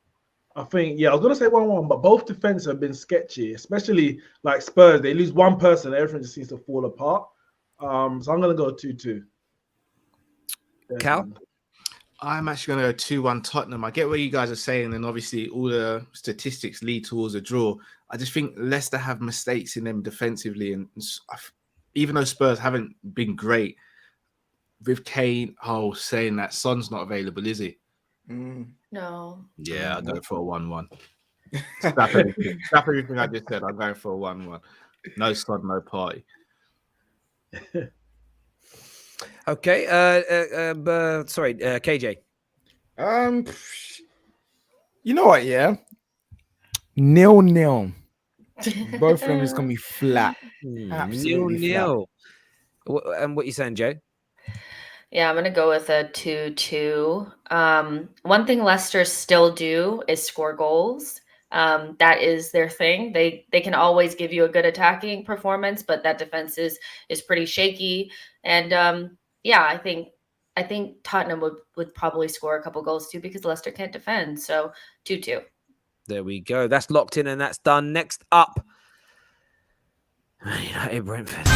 I think, I was going to say 1-1, but both defenses have been sketchy, especially like Spurs. They lose one person, everything just seems to fall apart. So I'm going to go 2-2. Cal? I'm actually going to go 2-1 Tottenham. I get what you guys are saying, and obviously all the statistics lead towards a draw. I just think Leicester have mistakes in them defensively, and even though Spurs haven't been great, with Kane, saying that Son's not available, is he? No. Yeah, I'll go for a 1-1. Scrap everything I just said. I'm going for a 1-1. No Son, no party. Okay. Sorry, KJ. You know what? Yeah, 0-0. Both of them is gonna be flat. 0-0. And what you saying, Joe? Yeah, I'm going to go with a 2-2. One thing Leicester still do is score goals. That is their thing. They can always give you a good attacking performance, but that defense is pretty shaky. And I think Tottenham would probably score a couple goals too because Leicester can't defend. So 2-2. There we go. That's locked in and that's done. Next up, United Brentford.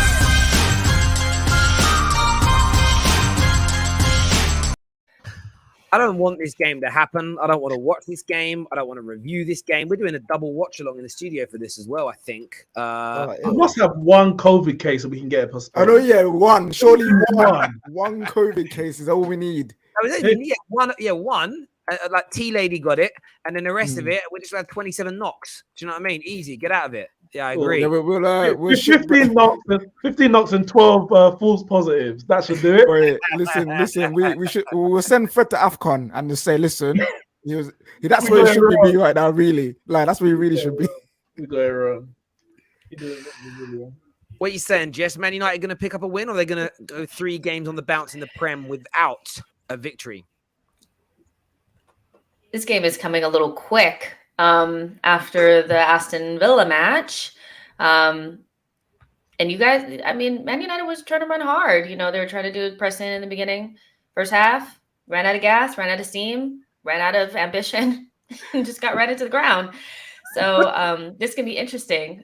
I don't want this game to happen. I don't want to watch this game. I don't want to review this game. We're doing a double watch along in the studio for this as well, I think. We must have one COVID case so we can get it postponed. I know, yeah, one. Surely one. One COVID case is all we need. One. Like T Lady got it, and then the rest of it, we just had 27 knocks. Do you know what I mean? Easy, get out of it. Yeah, I agree. Yeah, we'll 15 knocks and 12 false positives. That should do it. Wait, listen. We'll send Fred to AFCON and just say, listen, that's where he should be right now. Really, like that's where he really should be. You got it wrong. What are you saying, Jess? Man United going to pick up a win, or are they going to go 3 games on the bounce in the Prem without a victory? This game is coming a little quick after the Aston Villa match. And you guys, I mean, Man United was trying to run hard. You know, they were trying to do pressing in the beginning. First half, ran out of gas, ran out of steam, ran out of ambition, and just got right into the ground. So this can be interesting.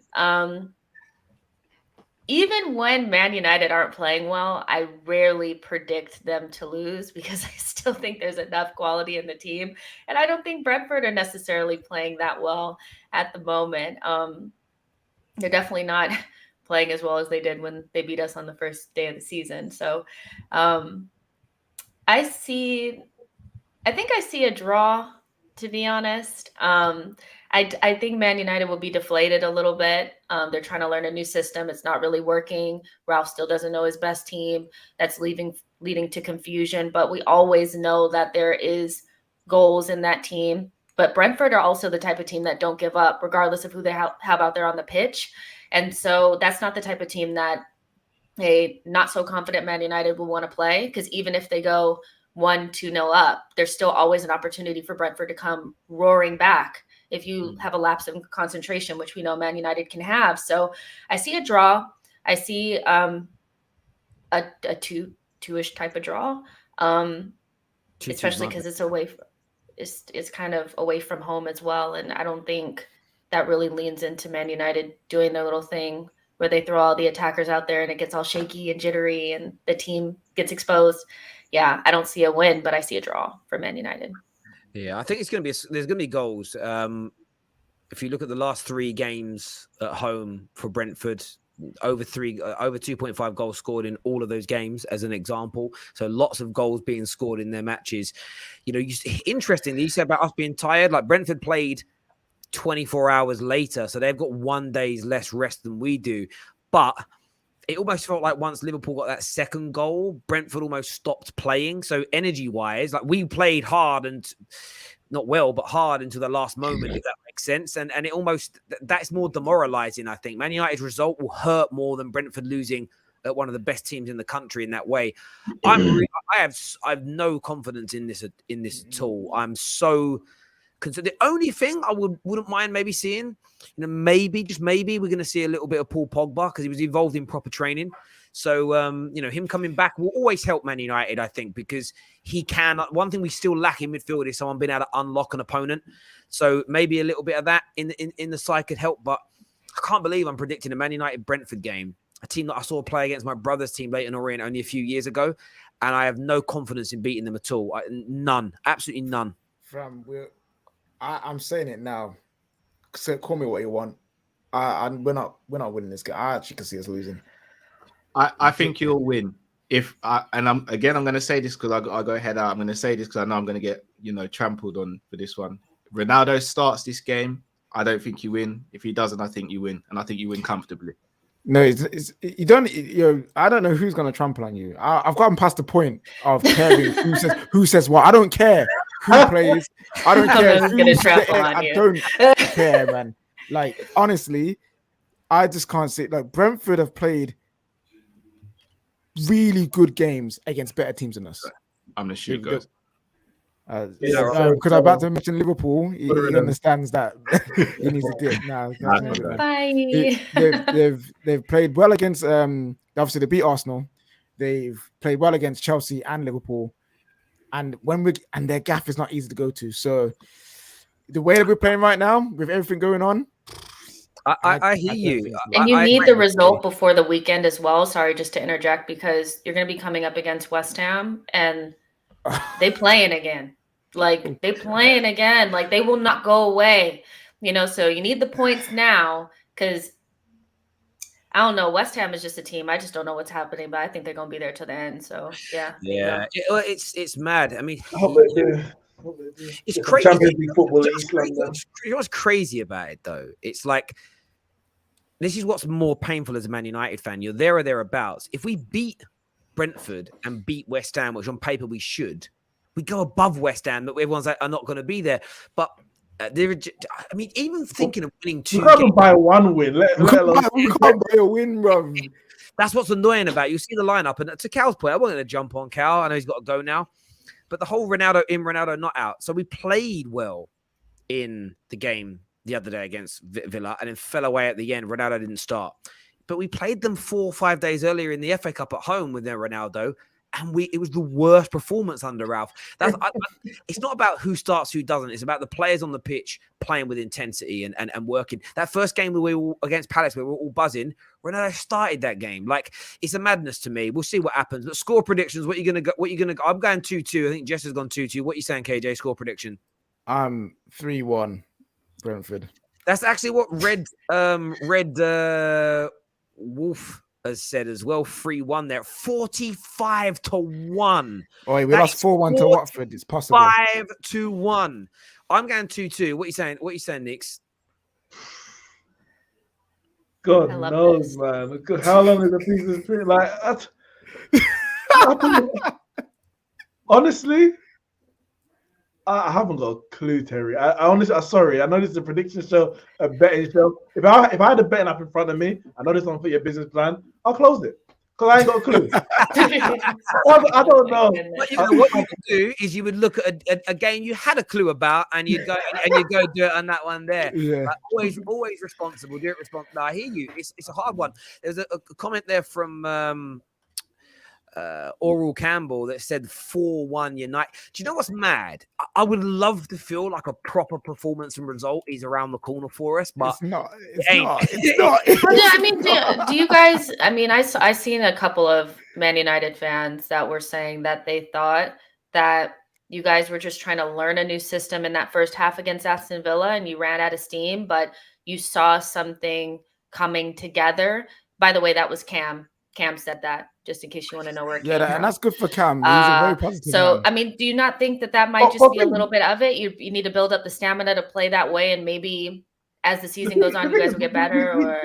Even when Man United aren't playing well, I rarely predict them to lose because I still think there's enough quality in the team. And I don't think Brentford are necessarily playing that well at the moment. They're definitely not playing as well as they did when they beat us on the first day of the season. So I think I see a draw, to be honest. I think Man United will be deflated a little bit. They're trying to learn a new system. It's not really working. Ralf still doesn't know his best team. That's leading to confusion. But we always know that there is goals in that team. But Brentford are also the type of team that don't give up, regardless of who they have out there on the pitch. And so that's not the type of team that a not so confident Man United will want to play, because even if they go 1-2-0 up, there's still always an opportunity for Brentford to come roaring back if you have a lapse of concentration, which we know Man United can have. So I see a draw. I see a two-ish type of draw, especially because it's away. It's kind of away from home as well, and I don't think that really leans into Man United doing their little thing where they throw all the attackers out there and it gets all shaky and jittery and the team gets exposed. Yeah, I don't see a win, but I see a draw for Man United. Yeah, I think there's going to be goals. If you look at the last 3 games at home for Brentford, over 2.5 goals scored in all of those games, as an example. So lots of goals being scored in their matches. You know, interestingly, you said about us being tired. Like Brentford played 24 hours later, so they've got 1 day's less rest than we do. But it almost felt like once Liverpool got that second goal, Brentford almost stopped playing. So energy-wise, like we played hard and not well, but hard until the last moment, if that makes sense. And it almost, that's more demoralizing, I think. Man United's result will hurt more than Brentford losing at one of the best teams in the country in that way. I have no confidence in this at all. I'm so concerned. The only thing I wouldn't mind maybe seeing, maybe we're going to see a little bit of Paul Pogba because he was involved in proper training. So, him coming back will always help Man United, I think, because he can. One thing we still lack in midfield is someone being able to unlock an opponent. So maybe a little bit of that in the side could help. But I can't believe I'm predicting a Man United Brentford game, a team that I saw play against my brother's team, Leyton Orient, only a few years ago. And I have no confidence in beating them at all. None. Absolutely none. I'm saying it now. So call me what you want. We're not winning this game. I actually can see us losing. I think you'll win. I'm going to say this because I go head out. I'm going to say this because I know I'm going to get trampled on for this one. Ronaldo starts this game. I don't think you win. If he doesn't, I think you win, and I think you win comfortably. No, you don't. I don't know who's going to trample on you. I've gotten past the point of caring who says what. I don't care who plays. I don't care who's trample on you. I don't care, man. Like honestly, I just can't see. Like Brentford have played really good games against better teams than us. I'm gonna shoot guys. Because I'm about to mention Liverpool, he understands that he needs to do it now. Bye. They've played well against obviously they beat Arsenal. They've played well against Chelsea and Liverpool, and their gaff is not easy to go to. So the way that we're playing right now, with everything going on, I hear you. And you need the result before the weekend as well. Sorry, just to interject, because you're going to be coming up against West Ham and they playing again. Like they playing again. Like they will not go away. You know, so you need the points now because I don't know. West Ham is just a team. I just don't know what's happening, but I think they're gonna be there till the end. So yeah. Yeah, it's mad. I mean, I hope they do. I hope they do. it's Get some crazy. Champions League football in Just East crazy. London. You know what's crazy about it though? It's like this is what's more painful as a Man United fan. You're there or thereabouts. If we beat Brentford and beat West Ham, which on paper we should, we go above West Ham. That everyone's like, are not going to be there. But I mean, even thinking of winning We 2 can't games, even buy one win. Let alone We can't buy a win, bro. that's what's annoying about it. You see the lineup, and to Cal's point, I wasn't going to jump on Cal. I know he's got to go now, but the whole Ronaldo in, Ronaldo not out. So we played well in the game the other day against Villa, and then fell away at the end. Ronaldo didn't start, but we played them 4 or 5 days earlier in the FA Cup at home with their Ronaldo, and it was the worst performance under Ralph. It's not about who starts, who doesn't. It's about the players on the pitch playing with intensity and working. That first game we were against Palace, we were all buzzing. Ronaldo started that game. Like, it's a madness to me. We'll see what happens. But score predictions, what you gonna go? I'm going 2-2. I think Jess has gone 2-2. What are you saying, KJ? Score prediction? 3-1 Brentford. That's actually what Red Wolf has said as well. 3-1 there. 45-1. Oh, we lost 4-1 to Watford. It's possible. 5-1. I'm going 2-2. What are you saying? What are you saying, Nix? God knows, man. How long is the piece of string? Like, honestly, I haven't got a clue, Terry. I honestly, I'm sorry. I know this is a prediction show, a betting show. If I had a betting app in front of me, I know this one for your business plan, I'll close it because I ain't got a clue. I don't know. What you would do is you would look at a game you had a clue about, and you'd go do it on that one there. Yeah. Like, always responsible. Do it responsible. No, I hear you. It's a hard one. There's a comment there from Oral Campbell that said 4-1 United. Do you know what's mad? I would love to feel like a proper performance and result is around the corner for us, but It's not. Well, I mean, do you guys? I mean, I seen a couple of Man United fans that were saying that they thought that you guys were just trying to learn a new system in that first half against Aston Villa, and you ran out of steam, but you saw something coming together. By the way, that was Cam. Cam said that, just in case you want to know where it came from. And that's good for Cam. He's a very positive man. I mean, do you not think that might just be a little bit of it? You need to build up the stamina to play that way, and maybe as the season goes on, you guys will get better?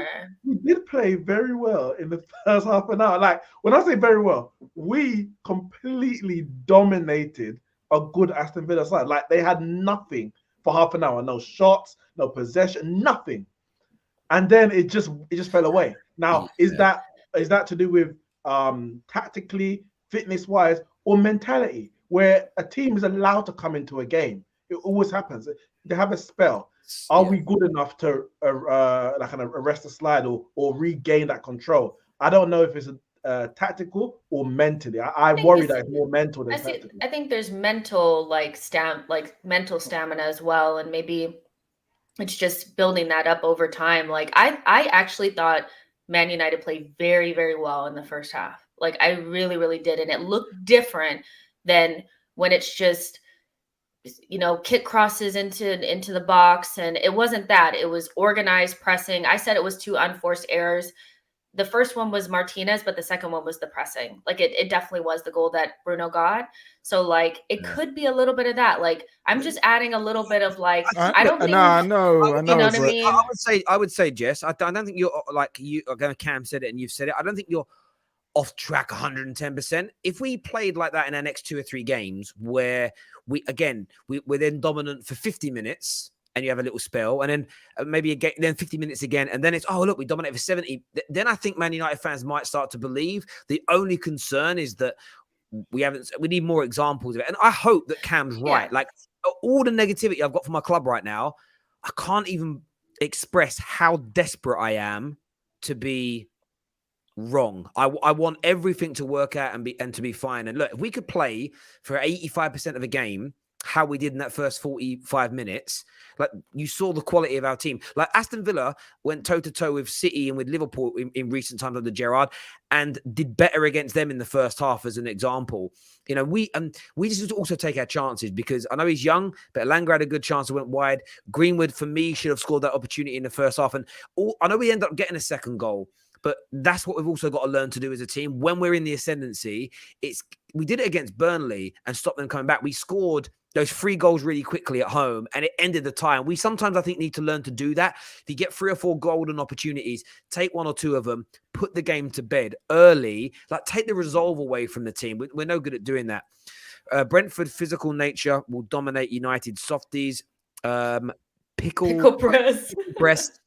We did play very well in the first half an hour. Like, when I say very well, we completely dominated a good Aston Villa side. Like, they had nothing for half an hour. No shots, no possession, nothing. And then it just fell away. Now, is that to do with tactically, fitness-wise, or mentality, where a team is allowed to come into a game? It always happens. They have a spell. Are we good enough to like kind of arrest the slide or regain that control? I don't know if it's tactical or mentally. I worry that it's more mental than tactical. I think there's mental mental stamina as well, and maybe it's just building that up over time. Like I actually thought Man United played very, very well in the first half. Like I really, really did. And it looked different than when it's just, kick crosses into the box. And it wasn't that. It was organized pressing. I said it was 2 unforced errors. The first one was Martinez, but the second one was the pressing. Like it definitely was the goal that Bruno got. So like it could be a little bit of that. Like I'm just adding a little bit of like I don't think I know. You know what I mean? I would say, Jess. I don't think you're like you. Cam said it and you've said it. I don't think you're off track 110%. If we played like that in our next 2 or 3 games, where we're then dominant for 50 minutes. And you have a little spell, and then maybe again, then 50 minutes again, and then it's look, we dominate for 70. Then I think Man United fans might start to believe. The only concern is that we need more examples of it, and I hope that Cam's right. Like all the negativity I've got for my club right now, I can't even express how desperate I am to be wrong. I want everything to work out and to be fine. And look, if we could play for 85% of a game how we did in that first 45 minutes, like you saw the quality of our team. Like Aston Villa went toe-to-toe with City and with Liverpool in recent times under Gerrard and did better against them in the first half as an example. You know, we just also take our chances because I know he's young, but Elanga had a good chance and went wide. Greenwood, for me, should have scored that opportunity in the first half. And I know we end up getting a second goal, but that's what we've also got to learn to do as a team. When we're in the ascendancy, we did it against Burnley and stopped them coming back. We scored those 3 goals really quickly at home and it ended the tie. We sometimes, I think, need to learn to do that. If you get 3 or 4 golden opportunities, take 1 or 2 of them, put the game to bed early, like take the resolve away from the team. We're no good at doing that. Brentford physical nature will dominate United softies. Pickle breast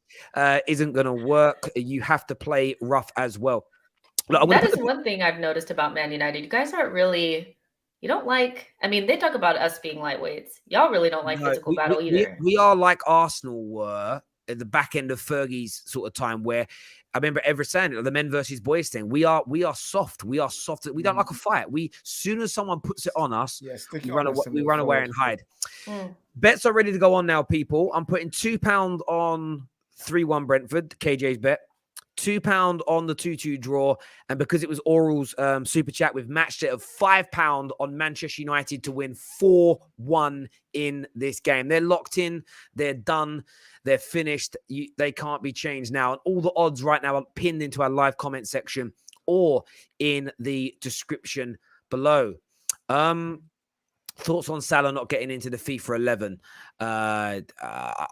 isn't going to work. You have to play rough as well. Look, that is one thing I've noticed about Man United. You guys aren't really, you don't like, I mean, they talk about us being lightweights. Y'all really don't like physical battle either. We are like Arsenal were at the back end of Fergie's sort of time where I remember ever saying it, the men versus boys thing. We are soft. We are soft. We don't like a fight. Soon as someone puts it on us, we run away and hide. Bets are ready to go on now, people. I'm putting £2 on 3-1 Brentford, KJ's bet. £2 on the 2-2 draw. And because it was Oral's super chat, we've matched it of £5 on Manchester United to win 4-1 in this game. They're locked in. They're done. They're finished. They can't be changed now. And all the odds right now are pinned into our live comment section or in the description below. Thoughts on Salah not getting into the FIFA 11? I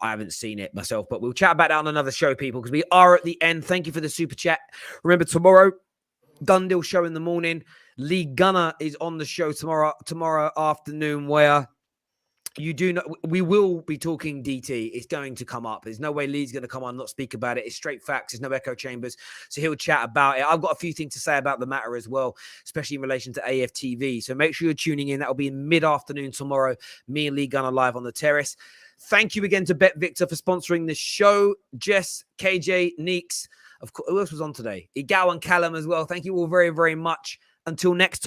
haven't seen it myself, but we'll chat about that on another show, people, because we are at the end. Thank you for the super chat. Remember, tomorrow, Done Deal show in the morning. Lee Gunnar is on the show tomorrow afternoon, where you do know we will be talking DT. It's going to come up. There's no way Lee's going to come on and not speak about it. It's straight facts. There's no echo chambers. So he'll chat about it. I've got a few things to say about the matter as well, especially in relation to AFTV. So make sure you're tuning in. That will be in mid-afternoon tomorrow. Me and Lee Gunnar live on the terrace. Thank you again to Bet Victor for sponsoring this show. Jess, KJ, Neeks. Of course, who else was on today? Igao and Callum as well. Thank you all very, very much. Until next time.